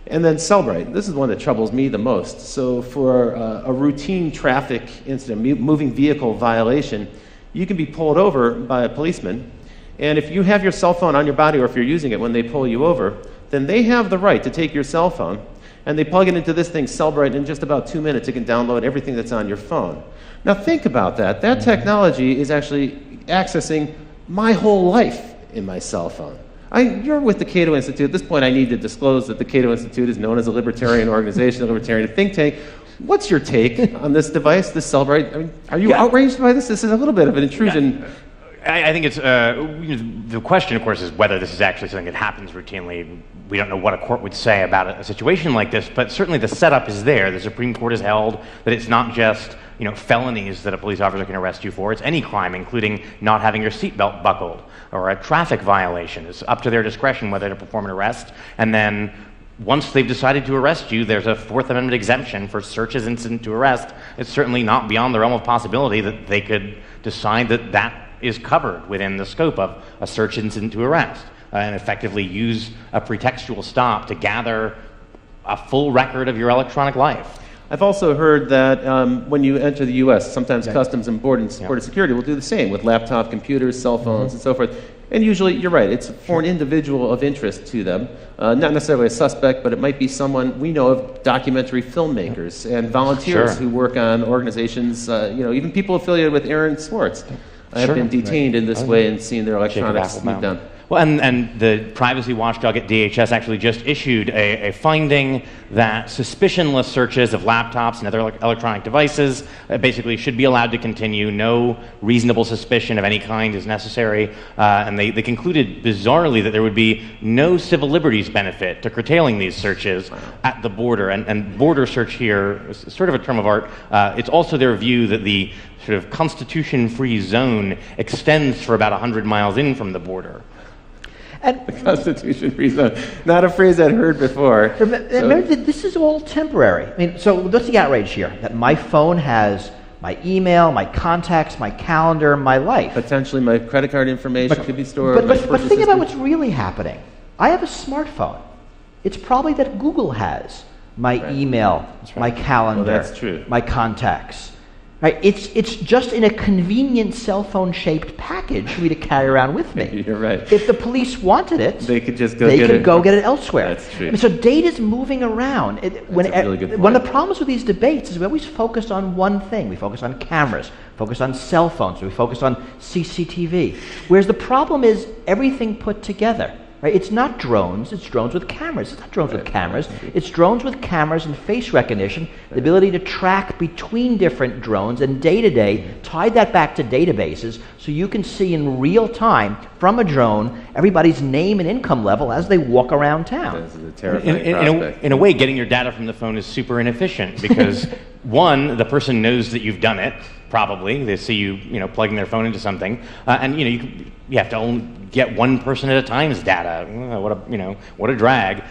And then Cellbrite. This is one that troubles me the most. So for a routine traffic incident, moving vehicle violation, you can be pulled over by a policeman. And if you have your cell phone on your body, or if you're using it when they pull you over, then they have the right to take your cell phone, and they plug it into this thing, Cellbrite, in just about 2 minutes it can download everything that's on your phone. Now think about that. That technology is actually accessing my whole life in my cell phone. You're with the Cato Institute. At this point, I need to disclose that the Cato Institute is known as a libertarian organization, a libertarian think tank. What's your take on this device, this Cellbrite? I mean, are you outraged by this? This is a little bit of an intrusion. I think it's the question, of course, is whether this is actually something that happens routinely. We don't know what a court would say about a situation like this, but certainly the setup is there. The Supreme Court has held that it's not just felonies that a police officer can arrest you for. It's any crime, including not having your seatbelt buckled or a traffic violation. It's up to their discretion whether to perform an arrest. And then once they've decided to arrest you, there's a Fourth Amendment exemption for searches incident to arrest. It's certainly not beyond the realm of possibility that they could decide that that is covered within the scope of a search incident to arrest, and effectively use a pretextual stop to gather a full record of your electronic life. I've also heard that when you enter the U.S., sometimes Customs and Border Security will do the same with laptop computers, cell phones, and so forth. And usually, you're right, it's for an individual of interest to them. Not necessarily a suspect, but it might be someone we know of, documentary filmmakers and volunteers who work on organizations, even people affiliated with Aaron Swartz. Have been detained in this way and seen their electronics moved down. Well, and the privacy watchdog at DHS actually just issued a finding that suspicionless searches of laptops and other electronic devices basically should be allowed to continue. No reasonable suspicion of any kind is necessary. And they concluded bizarrely that there would be no civil liberties benefit to curtailing these searches at the border. And border search here is sort of a term of art. It's also their view that the sort of constitution-free zone extends for about 100 miles in from the border. And the Constitution-free zone, not a phrase I'd heard before. Remember that this is all temporary. I mean, so what's the outrage here? That my phone has my email, my contacts, my calendar, my life. Potentially my credit card information could be stored. But think about what's really happening. I have a smartphone. It's probably that Google has my email, my calendar, my contacts. Right? It's just in a convenient cell phone shaped package for me to carry around with me. You're right. If the police wanted it, they could just go get it. Go get it elsewhere. That's true. I mean, so data's moving around. One of the problems with these debates is we always focus on one thing. We focus on cameras, focus on cell phones, we focus on CCTV. Whereas the problem is everything put together. Right? It's not drones, it's drones with cameras. It's not drones with cameras. It's drones with cameras and face recognition, the ability to track between different drones and day-to-day, tie that back to databases so you can see in real time from a drone everybody's name and income level as they walk around town. This is a terrifying prospect. In a way, getting your data from the phone is super inefficient because, one, the person knows that you've done it, probably. They see you, plugging their phone into something, and you have to only get one person at a time's data. What a drag.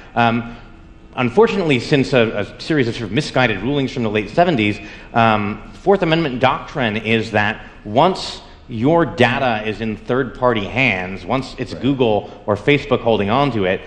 Unfortunately, since a series of sort of misguided rulings from the late 70s, Fourth Amendment doctrine is that once your data is in third-party hands, once it's Google or Facebook holding on to it,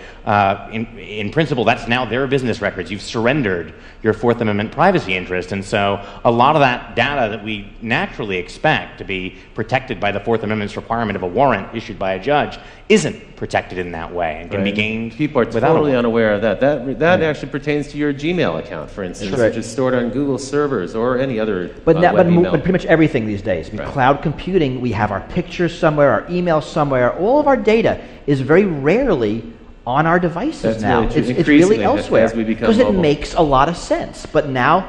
in principle, that's now their business records. You've surrendered your Fourth Amendment privacy interest, and so a lot of that data that we naturally expect to be protected by the Fourth Amendment's requirement of a warrant issued by a judge isn't protected in that way and can be gained. People are totally unaware of that. That actually pertains to your Gmail account, for instance, which is stored on Google servers or any other but email. Pretty much everything these days. Cloud computing, we have our pictures somewhere, our emails somewhere. All of our data is very rarely on our devices That's now. really true. It's really Increasingly, elsewhere as we become because it mobile. makes a lot of sense. But now,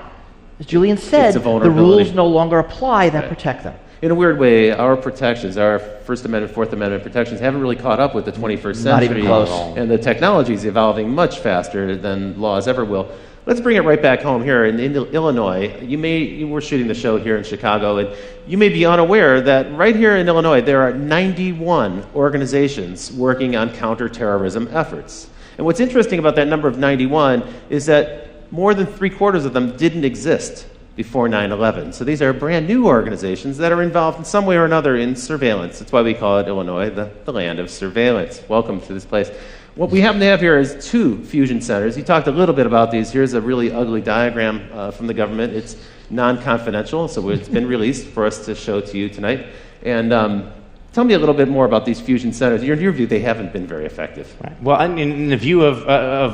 as Julian said, It's a the vulnerability. rules no longer apply that Right. protect them. In a weird way, our protections, our First Amendment, Fourth Amendment protections haven't really caught up with the 21st Not century. even close. And the technology is evolving much faster than laws ever will. Let's bring it right back home here in Illinois. You were shooting the show here in Chicago, and you may be unaware that right here in Illinois, there are 91 organizations working on counterterrorism efforts. And what's interesting about that number of 91 is that more than 3/4 of them didn't exist before 9/11. So these are brand new organizations that are involved in some way or another in surveillance. That's why we call it Illinois the land of surveillance. Welcome to this place. What we happen to have here is 2 fusion centers. You talked a little bit about these. Here's a really ugly diagram from the government. It's non-confidential, so it's been released for us to show to you tonight. And tell me a little bit more about these fusion centers. In your view, they haven't been very effective. Right. Well, in the view of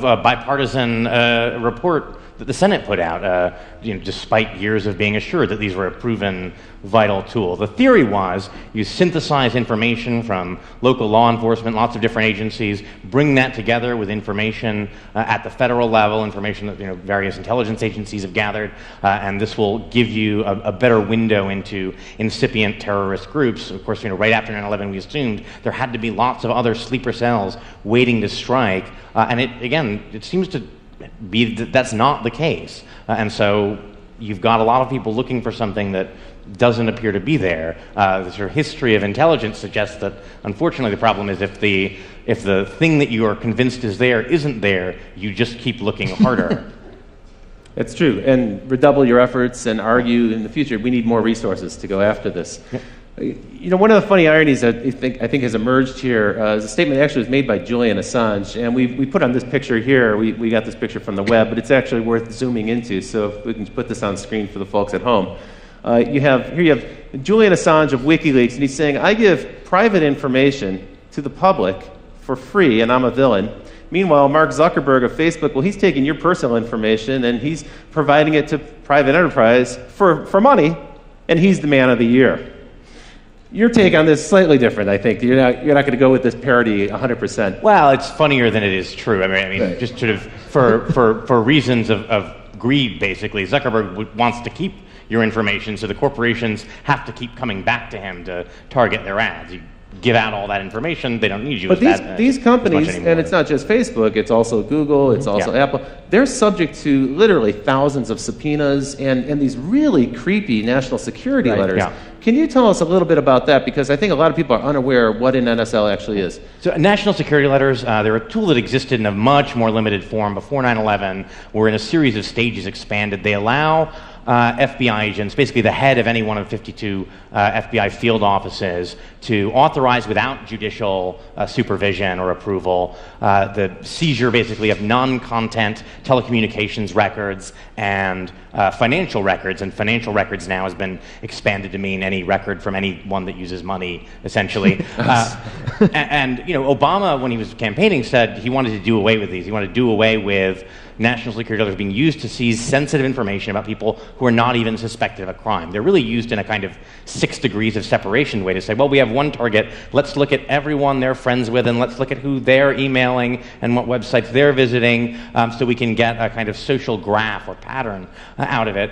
a bipartisan report that the Senate put out, despite years of being assured that these were a proven vital tool. The theory was you synthesize information from local law enforcement, lots of different agencies, bring that together with information at the federal level, information that various intelligence agencies have gathered, and this will give you a better window into incipient terrorist groups. Of course, right after 9/11, we assumed there had to be lots of other sleeper cells waiting to strike, and it seems to be that's not the case, and so you've got a lot of people looking for something that doesn't appear to be there. The sort of history of intelligence suggests that, unfortunately, the problem is if the thing that you are convinced is there isn't there, you just keep looking harder. It's true, and redouble your efforts and argue in the future. We need more resources to go after this. Yeah. One of the funny ironies that I think has emerged here is a statement that actually was made by Julian Assange, and we put on this picture here. We got this picture from the web, but it's actually worth zooming into. So if we can put this on screen for the folks at home, you have Julian Assange of WikiLeaks, and he's saying, "I give private information to the public for free, and I'm a villain." Meanwhile, Mark Zuckerberg of Facebook, well, he's taking your personal information and he's providing it to private enterprise for money, and he's the man of the year. Your take on this is slightly different, I think. You're not going to go with this parody 100%. Well, it's funnier than it is true. I mean, right. Just sort of for reasons of greed, basically. Zuckerberg wants to keep your information, so the corporations have to keep coming back to him to target their ads. You give out all that information, they don't need you. But these companies, and it's not just Facebook, it's also Google, it's also Apple, they're subject to literally thousands of subpoenas and these really creepy national security letters. Yeah. Can you tell us a little bit about that? Because I think a lot of people are unaware of what an NSL actually is. So national security letters, they're a tool that existed in a much more limited form before 9/11, were in a series of stages expanded. They allow FBI agents, basically the head of any one of 52 FBI field offices, to authorize without judicial supervision or approval the seizure basically of non-content telecommunications records and financial records. And financial records now has been expanded to mean any record from anyone that uses money, essentially. And Obama, when he was campaigning, said he wanted to do away with these. He wanted to do away with national security letters being used to seize sensitive information about people who are not even suspected of a crime. They're really used in a kind of 6 degrees of separation way to say, well, we have one target, let's look at everyone they're friends with and let's look at who they're emailing and what websites they're visiting, so we can get a kind of social graph or pattern out of it.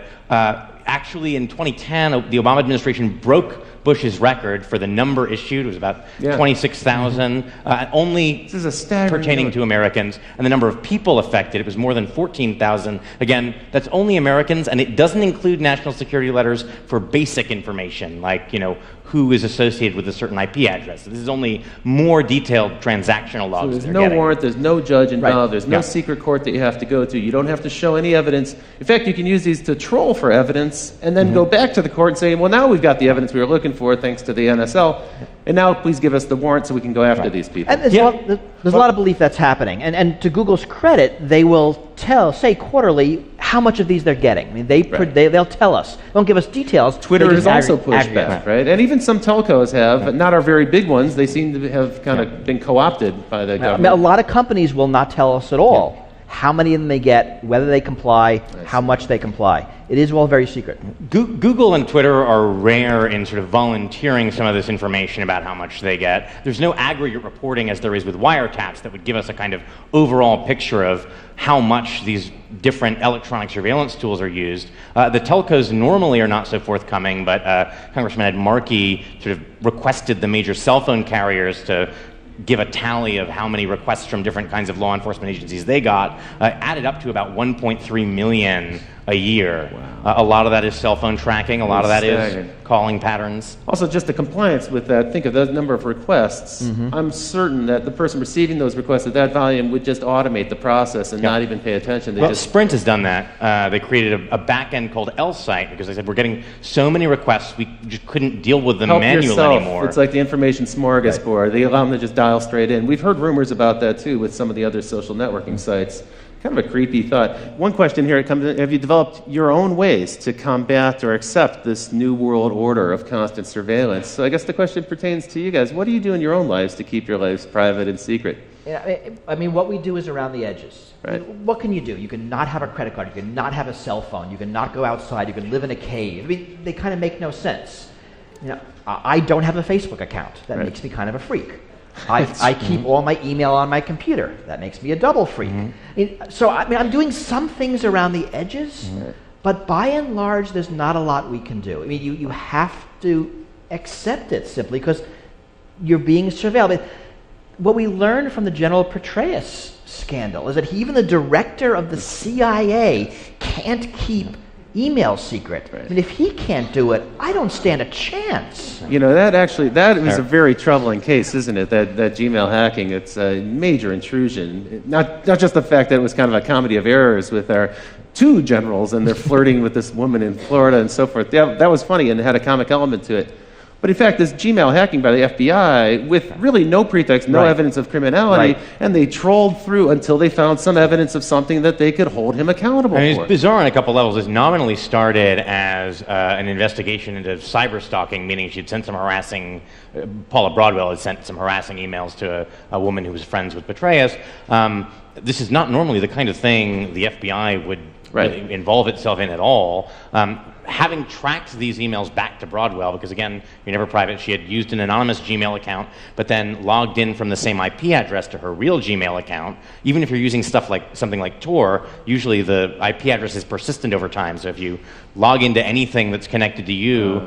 Actually, in 2010, the Obama administration broke Bush's record for the number issued. It was about 26,000, only pertaining to Americans. And the number of people affected, it was more than 14,000. Again, that's only Americans, and it doesn't include national security letters for basic information, like, who is associated with a certain IP address. This is only more detailed transactional logs. So there's no warrant, there's no judge involved, there's no secret court that you have to go to. You don't have to show any evidence. In fact, you can use these to troll for evidence and then go back to the court and say, well, now we've got the evidence we were looking for thanks to the NSL, and now please give us the warrant so we can go after these people. And there's a lot of belief that's happening. And to Google's credit, they will say quarterly how much of these they're getting. I mean, they'll tell us. They don't give us details. Twitter has also pushed back, right? And even some telcos have, but not our very big ones. They seem to have kind of been co-opted by the government. A lot of companies will not tell us at all. how many of them they get, whether they comply, how much they comply. It is all very secret. Google and Twitter are rare in sort of volunteering some of this information about how much they get. There's no aggregate reporting as there is with wiretaps that would give us a kind of overall picture of how much these different electronic surveillance tools are used. The telcos normally are not so forthcoming, but Congressman Ed Markey sort of requested the major cell phone carriers to give a tally of how many requests from different kinds of law enforcement agencies they got, added up to about 1.3 million a year. Wow. A lot of that is cell phone tracking, a lot of that is calling patterns. Also, just the compliance with that, think of the number of requests. I'm certain that the person receiving those requests at that volume would just automate the process and not even pay attention. Well, Sprint has done that. They created a back-end called L-Site because they said, we're getting so many requests, we just couldn't deal with them manually anymore. It's like the information smorgasbord. Right. They allow them to just dial straight in. We've heard rumors about that, too, with some of the other social networking sites. Kind of a creepy thought. One question here comes in, have you developed your own ways to combat or accept this new world order of constant surveillance? So I guess the question pertains to you guys. What do you do in your own lives to keep your lives private and secret? Yeah, I mean, what we do is around the edges. Right. What can you do? You can not have a credit card. You can not have a cell phone. You can not go outside. You can live in a cave. I mean, they kind of make no sense. You know, I don't have a Facebook account. That makes me kind of a freak. I keep all my email on my computer. That makes me a double freak. So I mean, I'm doing some things around the edges, but by and large, there's not a lot we can do. I mean, you have to accept it simply because you're being surveilled. What we learned from the General Petraeus scandal is that even the director of the CIA can't keep email secret. I mean, if he can't do it, I don't stand a chance. You know, that was a very troubling case, isn't it? That Gmail hacking, it's a major intrusion. Not just the fact that it was kind of a comedy of errors with our two generals and they're flirting with this woman in Florida and so forth. Yeah, that was funny and it had a comic element to it. But in fact, this Gmail hacking by the FBI, with really no pretext, no evidence of criminality, and they trolled through until they found some evidence of something that they could hold him accountable for. It's bizarre on a couple levels. It nominally started as an investigation into cyber stalking, meaning she'd sent some harassing, Paula Broadwell had sent some harassing emails to a woman who was friends with Petraeus. This is not normally the kind of thing the FBI would really involve itself in at all. Having tracked these emails back to Broadwell, because again, you're never private, she had used an anonymous Gmail account, but then logged in from the same IP address to her real Gmail account. Even if you're using stuff like something like Tor, usually the IP address is persistent over time. So if you log into anything that's connected to you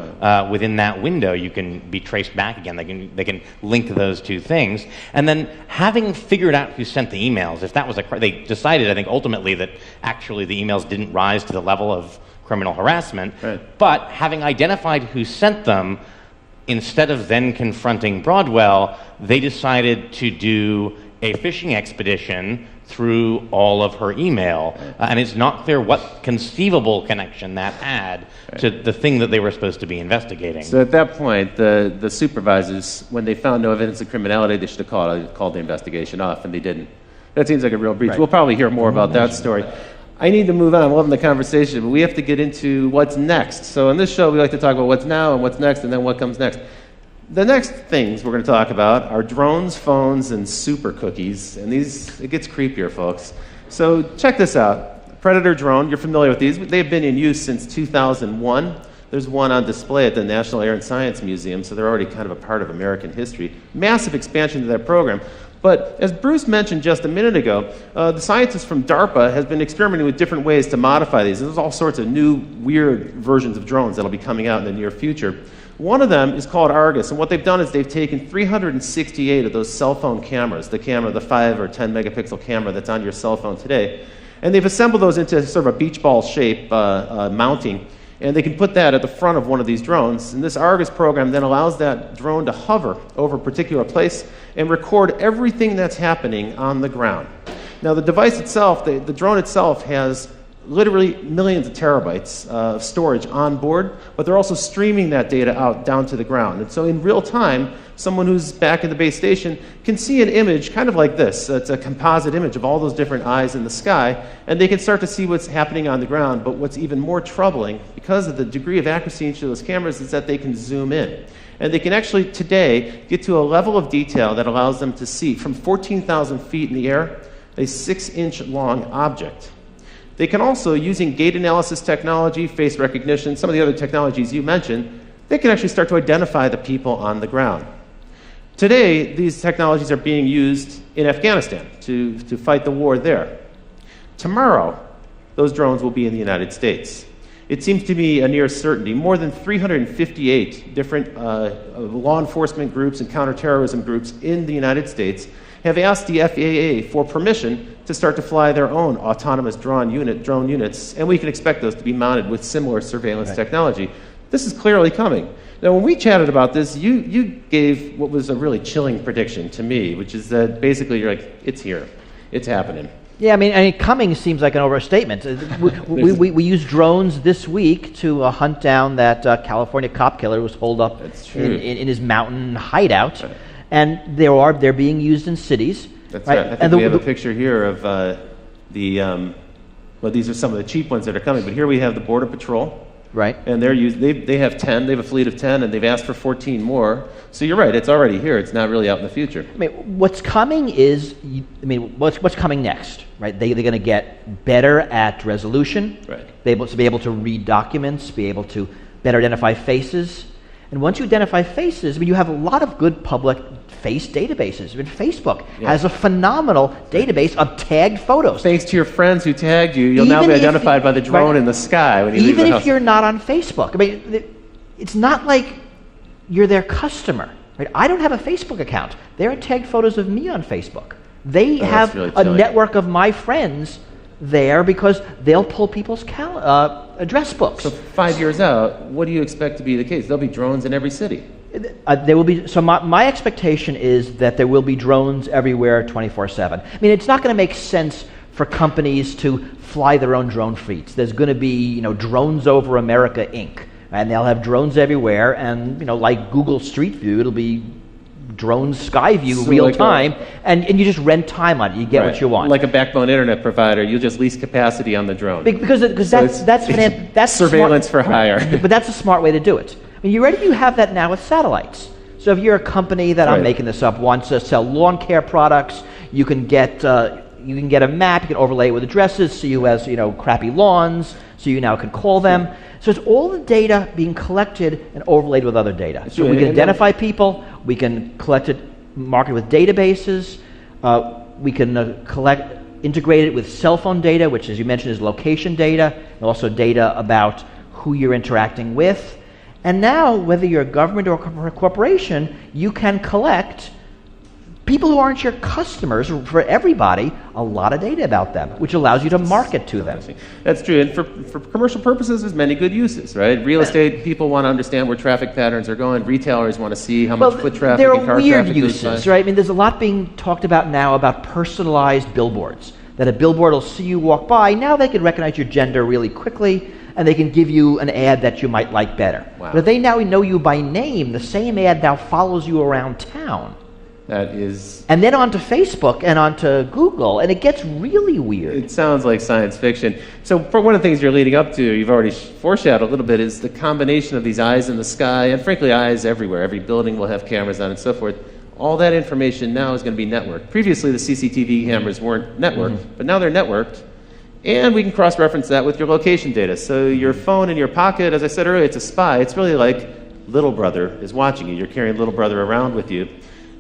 within that window, you can be traced back again. They can link those two things. And then having figured out who sent the emails, if that was they decided, I think, ultimately that actually the emails didn't rise to the level of criminal harassment, but having identified who sent them, instead of then confronting Broadwell, they decided to do a fishing expedition through all of her email. And it's not clear what conceivable connection that had to the thing that they were supposed to be investigating. So at that point, the supervisors, when they found no evidence of criminality, they should have called the investigation off, and they didn't. That seems like a real breach. We'll probably hear more about that story. I need to move on. I'm loving the conversation, but we have to get into what's next. So in this show, we like to talk about what's now and what's next, and then what comes next. The next things we're going to talk about are drones, phones, and super cookies. And it gets creepier, folks. So check this out. Predator drone, you're familiar with these. They've been in use since 2001. There's one on display at the National Air and Science Museum, so they're already kind of a part of American history. Massive expansion to that program. But as Bruce mentioned just a minute ago, the scientists from DARPA have been experimenting with different ways to modify these. There's all sorts of new, weird versions of drones that'll be coming out in the near future. One of them is called Argus, and what they've done is they've taken 368 of those cell phone cameras, the 5 or 10 megapixel camera that's on your cell phone today, and they've assembled those into sort of a beach ball shape mounting, and they can put that at the front of one of these drones. And this Argus program then allows that drone to hover over a particular place and record everything that's happening on the ground. Now the device itself, the drone itself has literally millions of terabytes of storage on board, but they're also streaming that data out down to the ground. And so in real time, someone who's back in the base station can see an image kind of like this. It's a composite image of all those different eyes in the sky, and they can start to see what's happening on the ground. But what's even more troubling, because of the degree of accuracy in each of those cameras, is that they can zoom in. And they can actually, today, get to a level of detail that allows them to see from 14,000 feet in the air a 6-inch long object. They can also, using gait analysis technology, face recognition, some of the other technologies you mentioned, they can actually start to identify the people on the ground. Today, these technologies are being used in Afghanistan to fight the war there. Tomorrow, those drones will be in the United States. It seems to be a near certainty. More than 358 different law enforcement groups and counterterrorism groups in the United States have asked the FAA for permission to start to fly their own autonomous drone units, and we can expect those to be mounted with similar surveillance technology. This is clearly coming. Now, when we chatted about this, you gave what was a really chilling prediction to me, which is that basically you're like, it's here. It's happening. Yeah, I mean coming seems like an overstatement. We used drones this week to hunt down that California cop killer who was holed up in his mountain hideout. Right. And they're being used in cities. That's right. I think we have a picture here of well, these are some of the cheap ones that are coming, but here we have the Border Patrol. Right. And they have 10, they have a fleet of 10, and they've asked for 14 more. So you're right, it's already here, it's not really out in the future. I mean, what's coming is, what's coming next, right? They're going to get better at resolution, right. Be able to read documents, be able to better identify faces. And once you identify faces, you have a lot of good public face databases. Facebook has a phenomenal database of tagged photos. Thanks to your friends who tagged you, you'll now be identified by the drone in the sky when you leave the house. Even if you're not on Facebook. I mean, it's not like you're their customer. Right? I don't have a Facebook account. There are tagged photos of me on Facebook. They have really a network of my friends there because they'll pull people's address books. So 5 years out, what do you expect to be the case? There'll be drones in every city. There will be. So my expectation is that there will be drones everywhere 24/7. I mean, it's not going to make sense for companies to fly their own drone fleets. There's going to be, Drones Over America Inc. And they'll have drones everywhere, and like Google Street View, it'll be drone sky view real time, and you just rent time on it. You get what you want. Like a backbone internet provider, you'll just lease capacity on the drone. Because that's surveillance for hire. But that's a smart way to do it. I mean, you have that now with satellites. So if you're a company that, I'm making this up, wants to sell lawn care products, you can get a map, you can overlay it with addresses, so you has crappy lawns, so you now can call them. So it's all the data being collected and overlaid with other data. So we can identify people, we can collect it, mark it with databases, we can integrate it with cell phone data, which, as you mentioned, is location data, and also data about who you're interacting with. And now, whether you're a government or a corporation, you can collect people who aren't your customers, for everybody, a lot of data about them, which allows you to market to them. That's true. And for commercial purposes, there's many good uses, right? Real estate, people want to understand where traffic patterns are going. Retailers want to see how much foot traffic and car traffic. There are weird uses, right? I mean, there's a lot being talked about now about personalized billboards, that a billboard will see you walk by. Now they can recognize your gender really quickly, and they can give you an ad that you might like better. Wow. But if they now know you by name, the same ad now follows you around town. That is... And then onto Facebook and onto Google, and it gets really weird. It sounds like science fiction. So for one of the things you're leading up to, you've already foreshadowed a little bit, is the combination of these eyes in the sky, and frankly, eyes everywhere. Every building will have cameras on it and so forth. All that information now is going to be networked. Previously, the CCTV cameras weren't networked, but now they're networked. And we can cross-reference that with your location data. So your phone in your pocket, as I said earlier, it's a spy. It's really like little brother is watching you. You're carrying little brother around with you.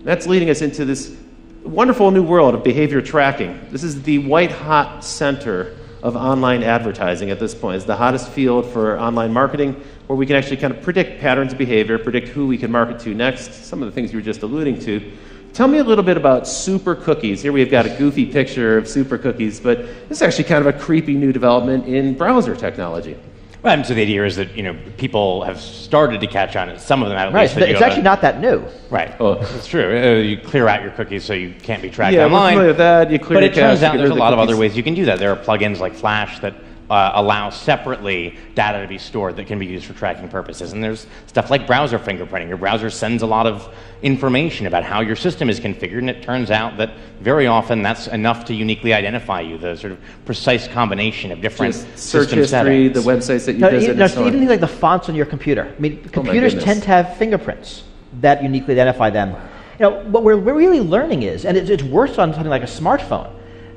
That's leading us into this wonderful new world of behavior tracking. This is the white-hot center of online advertising at this point. It's the hottest field for online marketing, where we can actually kind of predict patterns of behavior, predict who we can market to next, some of the things you were just alluding to. Tell me a little bit about super cookies. Here we've got a goofy picture of super cookies, but this is actually kind of a creepy new development in browser technology. Well, and so the idea is that people have started to catch on it. Some of them at least. Right, it's actually not that new. Right. Oh, it's true. You clear out your cookies so you can't be tracked online. Yeah, we're familiar with that. You clear but it turns out there's a lot of cookies. other ways you can do that. There are plugins like Flash that allow separately data to be stored that can be used for tracking purposes. And there's stuff like browser fingerprinting. Your browser sends a lot of information about how your system is configured, and it turns out that very often that's enough to uniquely identify you, the sort of precise combination of different search system history, settings. the websites that you visit, and so on. Even things like the fonts on your computer. I mean, computers tend to have fingerprints that uniquely identify them. What we're really learning is, and it's worse on something like a smartphone,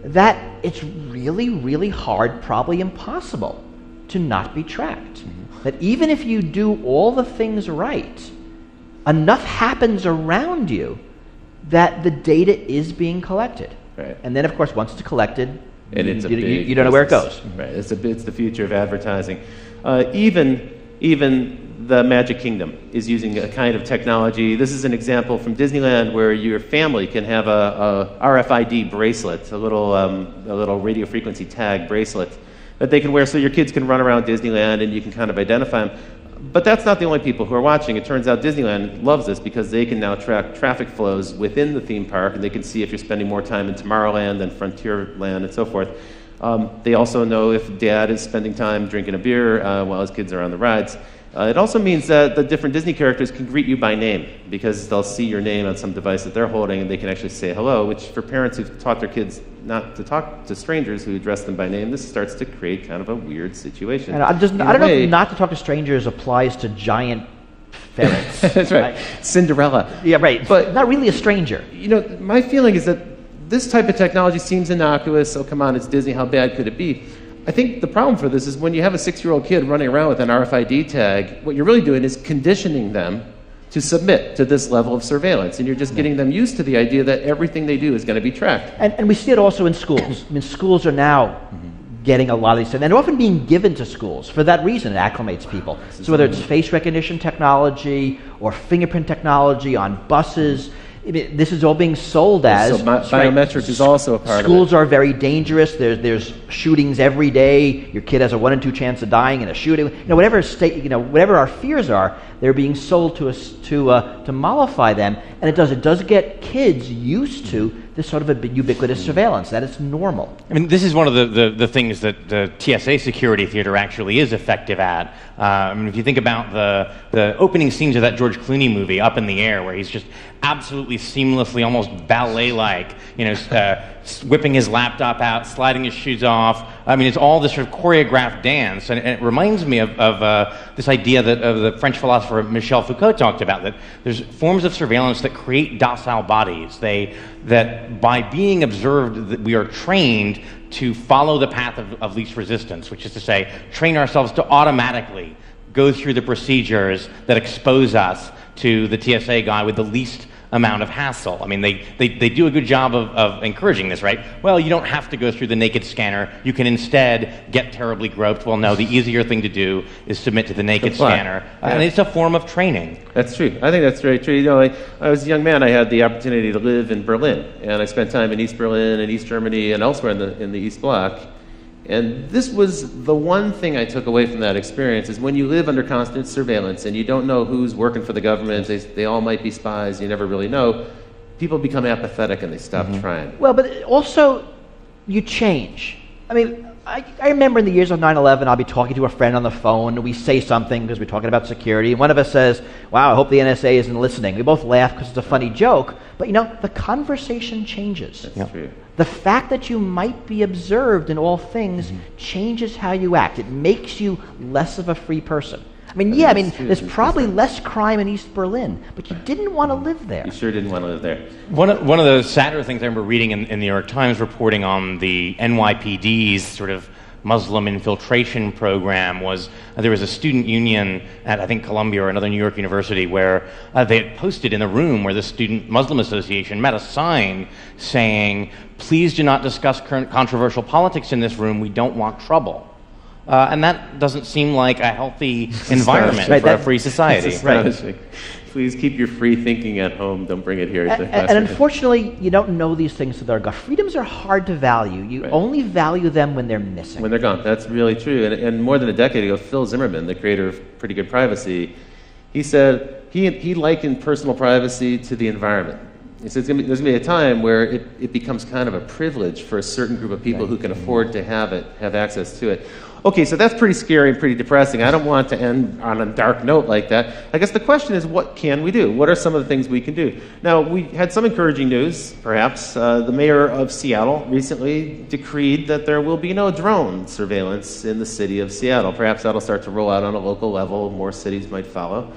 that it's really, really hard, probably impossible, to not be tracked. That even if you do all the things right, enough happens around you that the data is being collected. Right. And then, of course, once it's collected, and you don't know where it goes. Right. It's the future of advertising. Even the Magic Kingdom is using a kind of technology. This is an example from Disneyland where your family can have a RFID bracelet, a little radio frequency tag bracelet that they can wear so your kids can run around Disneyland and you can kind of identify them. But that's not the only people who are watching. It turns out Disneyland loves this because they can now track traffic flows within the theme park, and they can see if you're spending more time in Tomorrowland than Frontierland and so forth. They also know if dad is spending time drinking a beer while his kids are on the rides. It also means that the different Disney characters can greet you by name because they'll see your name on some device that they're holding and they can actually say hello, which for parents who've taught their kids not to talk to strangers who address them by name, this starts to create kind of a weird situation. And I don't know if not to talk to strangers applies to giant ferrets. That's right. Cinderella. Yeah, right. But not really a stranger. You know, my feeling is that this type of technology seems innocuous. Oh, come on, it's Disney. How bad could it be? I think the problem for this is when you have a 6-year-old kid running around with an RFID tag, what you're really doing is conditioning them to submit to this level of surveillance. And you're just getting them used to the idea that everything they do is going to be tracked. And we see it also in schools. I mean, schools are now getting a lot of these things, and they're often being given to schools. For that reason, it acclimates people. So whether it's face recognition technology or fingerprint technology on buses, this is all being sold as... So biometrics is also a part of it. Schools are very dangerous. There's shootings every day. Your kid has a 1 in 2 chance of dying in a shooting. Whatever our fears are, they're being sold to us to mollify them. And it does get kids used to this sort of a ubiquitous surveillance, that it's normal. I mean, this is one of the things that the TSA security theater actually is effective at. I mean, if you think about the opening scenes of that George Clooney movie, Up in the Air, where he's just absolutely seamlessly, almost ballet-like, whipping his laptop out, sliding his shoes off. I mean, it's all this sort of choreographed dance, and it reminds me of this idea that of the French philosopher Michel Foucault talked about, that there's forms of surveillance that create docile bodies. That by being observed, that we are trained to follow the path of least resistance, which is to say, train ourselves to automatically go through the procedures that expose us to the TSA guy with the least amount of hassle. I mean, they do a good job of encouraging this, right? Well, you don't have to go through the naked scanner. You can instead get terribly groped. Well, no, the easier thing to do is submit to the naked scanner. And it's a form of training. That's true. I think that's very true. You know, I was a young man. I had the opportunity to live in Berlin, and I spent time in East Berlin and East Germany and elsewhere in the East Bloc. And this was the one thing I took away from that experience, is when you live under constant surveillance and you don't know who's working for the government, they all might be spies, you never really know, people become apathetic and they stop trying. Well, but also, you change. I mean, I remember in the years of 9/11, I'll be talking to a friend on the phone, and we say something because we're talking about security, and one of us says, wow, I hope the NSA isn't listening. We both laugh because it's a funny joke, but the conversation changes. That's true. The fact that you might be observed in all things changes how you act. It makes you less of a free person. I mean, there's probably less crime in East Berlin, but you didn't want to live there. You sure didn't want to live there. One of the sadder things I remember reading in the New York Times reporting on the NYPD's sort of Muslim infiltration program was there was a student union at, I think, Columbia or another New York university where they had posted in the room where the Student Muslim Association met a sign saying, please do not discuss current controversial politics in this room, we don't want trouble. And that doesn't seem like a healthy environment for a free society. Right. Please keep your free thinking at home. Don't bring it here. And unfortunately, you don't know these things to their gut. Freedoms are hard to value. You only value them when they're missing. When they're gone. That's really true. And more than a decade ago, Phil Zimmerman, the creator of Pretty Good Privacy, he said he likened personal privacy to the environment. He said there's going to be a time where it becomes kind of a privilege for a certain group of people who can afford to have access to it. Okay, so that's pretty scary and pretty depressing. I don't want to end on a dark note like that. I guess the question is, what can we do? What are some of the things we can do? Now, we had some encouraging news, perhaps. The mayor of Seattle recently decreed that there will be no drone surveillance in the city of Seattle. Perhaps that'll start to roll out on a local level. More cities might follow.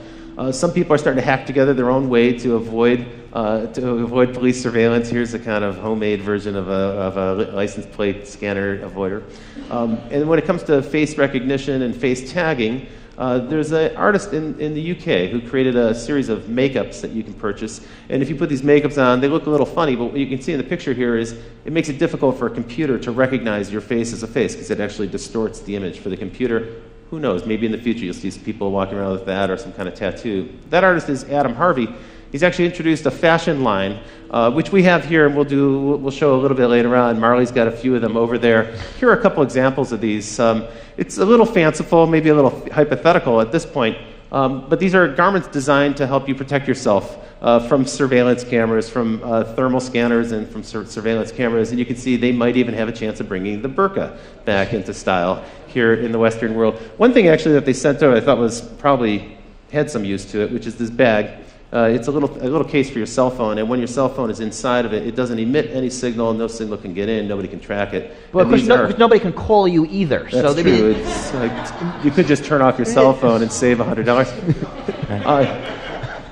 Some people are starting to hack together their own way to avoid police surveillance. Here's a kind of homemade version of a license plate scanner avoider. And when it comes to face recognition and face tagging, there's an artist in the UK who created a series of makeups that you can purchase. And if you put these makeups on, they look a little funny, but what you can see in the picture here is it makes it difficult for a computer to recognize your face as a face because it actually distorts the image for the computer. Who knows, maybe in the future you'll see some people walking around with that or some kind of tattoo. That artist is Adam Harvey. He's actually introduced a fashion line, which we have here, and we'll show a little bit later on. Marley's got a few of them over there. Here are a couple examples of these. It's a little fanciful, maybe a little hypothetical at this point, but these are garments designed to help you protect yourself from surveillance cameras, from thermal scanners, and from surveillance cameras. And you can see they might even have a chance of bringing the burqa back into style here in the Western world. One thing actually that they sent out I thought was probably had some use to it, which is this bag. It's a little case for your cell phone, and when your cell phone is inside of it, it doesn't emit any signal. No signal can get in. Nobody can track it. Well, of course, nobody can call you either. That's so true. It's like, you could just turn off your cell phone and save $100.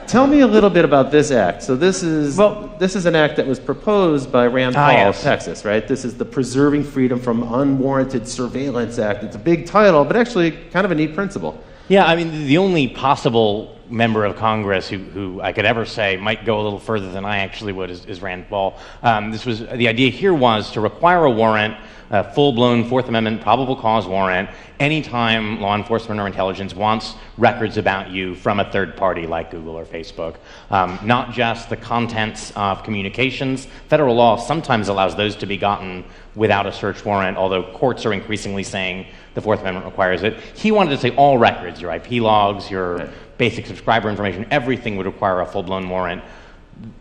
Tell me a little bit about this act. So this is an act that was proposed by Rand Paul of Texas, right? This is the Preserving Freedom from Unwarranted Surveillance Act. It's a big title, but actually kind of a neat principle. Yeah, I mean, the only possible member of Congress who I could ever say might go a little further than I actually would is Rand Paul. The idea here was to require a warrant, a full-blown Fourth Amendment probable cause warrant, anytime law enforcement or intelligence wants records about you from a third party like Google or Facebook. Not just the contents of communications. Federal law sometimes allows those to be gotten without a search warrant, although courts are increasingly saying the Fourth Amendment requires it. He wanted to say all records, your IP logs, your basic subscriber information, everything would require a full-blown warrant.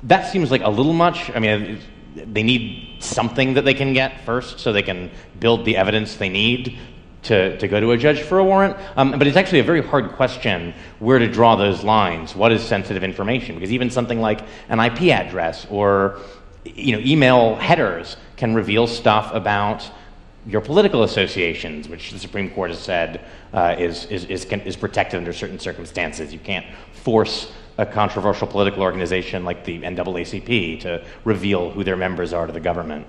That seems like a little much. I mean, they need something that they can get first so they can build the evidence they need to go to a judge for a warrant. But it's actually a very hard question where to draw those lines. What is sensitive information? Because even something like an IP address or email headers can reveal stuff about your political associations, which the Supreme Court has said is protected under certain circumstances. You can't force a controversial political organization like the NAACP to reveal who their members are to the government.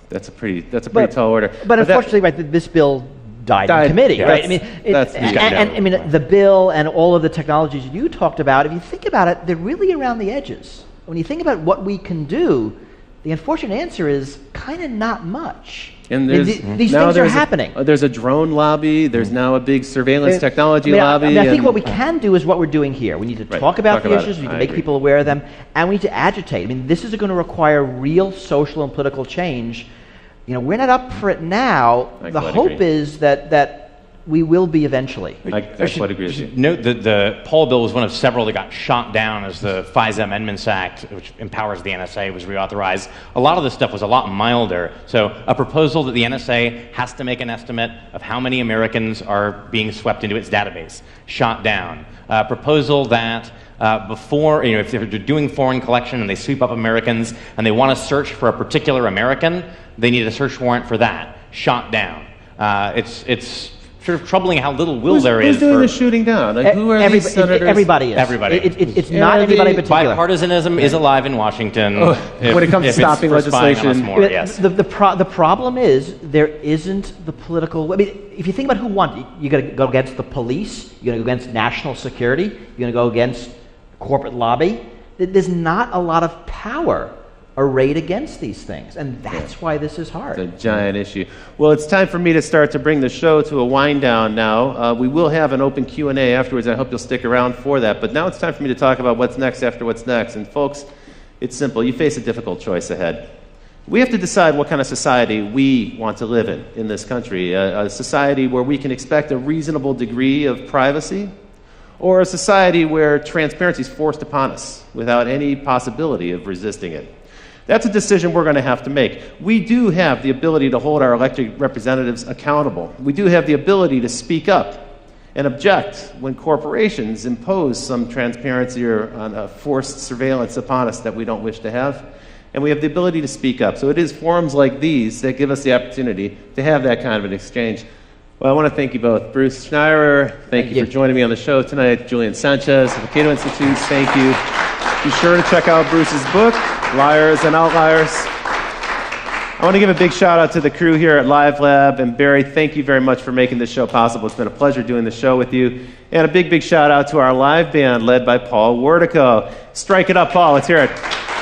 That's a pretty tall order. But unfortunately, right, this bill died in committee, right? I mean, the bill and all of the technologies you talked about, if you think about it, they're really around the edges. When you think about what we can do, the unfortunate answer is kind of not much. And these things are happening. There's a drone lobby. There's now a big surveillance technology lobby. I think what we can do is what we're doing here. We need to talk about the issues. We need to make people aware of them, and we need to agitate. I mean, this is going to require real social and political change. We're not up for it now. The hope is that we will be eventually. I quite agree with you. Note that the Paul bill was one of several that got shot down as the FISA Amendments Act, which empowers the NSA, was reauthorized. A lot of this stuff was a lot milder. So a proposal that the NSA has to make an estimate of how many Americans are being swept into its database, shot down. A proposal that before, if they're doing foreign collection and they sweep up Americans and they want to search for a particular American, they need a search warrant for that, shot down. It's sort of troubling how little will there is. Who's doing the shooting down? Like, who are these senators? Everybody is. Everybody. It's not anybody in particular. Bipartisanism is alive in Washington. When it comes to stopping legislation. The problem is there isn't the political. I mean, if you think about who won, you're going to go against the police. You're going to go against national security. You're going to go against corporate lobby. There's not a lot of power arrayed against these things, and that's why this is hard. It's a giant issue. Well, it's time for me to start to bring the show to a wind down now. We will have an open Q&A afterwards. I hope you'll stick around for that. But now it's time for me to talk about what's next after what's next. And folks, it's simple. You face a difficult choice ahead. We have to decide what kind of society we want to live in this country. A society where we can expect a reasonable degree of privacy, or a society where transparency is forced upon us without any possibility of resisting it. That's a decision we're going to have to make. We do have the ability to hold our elected representatives accountable. We do have the ability to speak up and object when corporations impose some transparency or forced surveillance upon us that we don't wish to have. And we have the ability to speak up. So it is forums like these that give us the opportunity to have that kind of an exchange. Well, I want to thank you both. Bruce Schneier, thank you for joining me on the show tonight. Julian Sanchez of the Cato Institute, thank you. Be sure to check out Bruce's book, Liars and Outliers. I want to give a big shout out to the crew here at Live Lab. And Barry, thank you very much for making this show possible. It's been a pleasure doing the show with you. And a big shout out to our live band led by Paul Wardico. Strike it up, Paul. Let's hear it.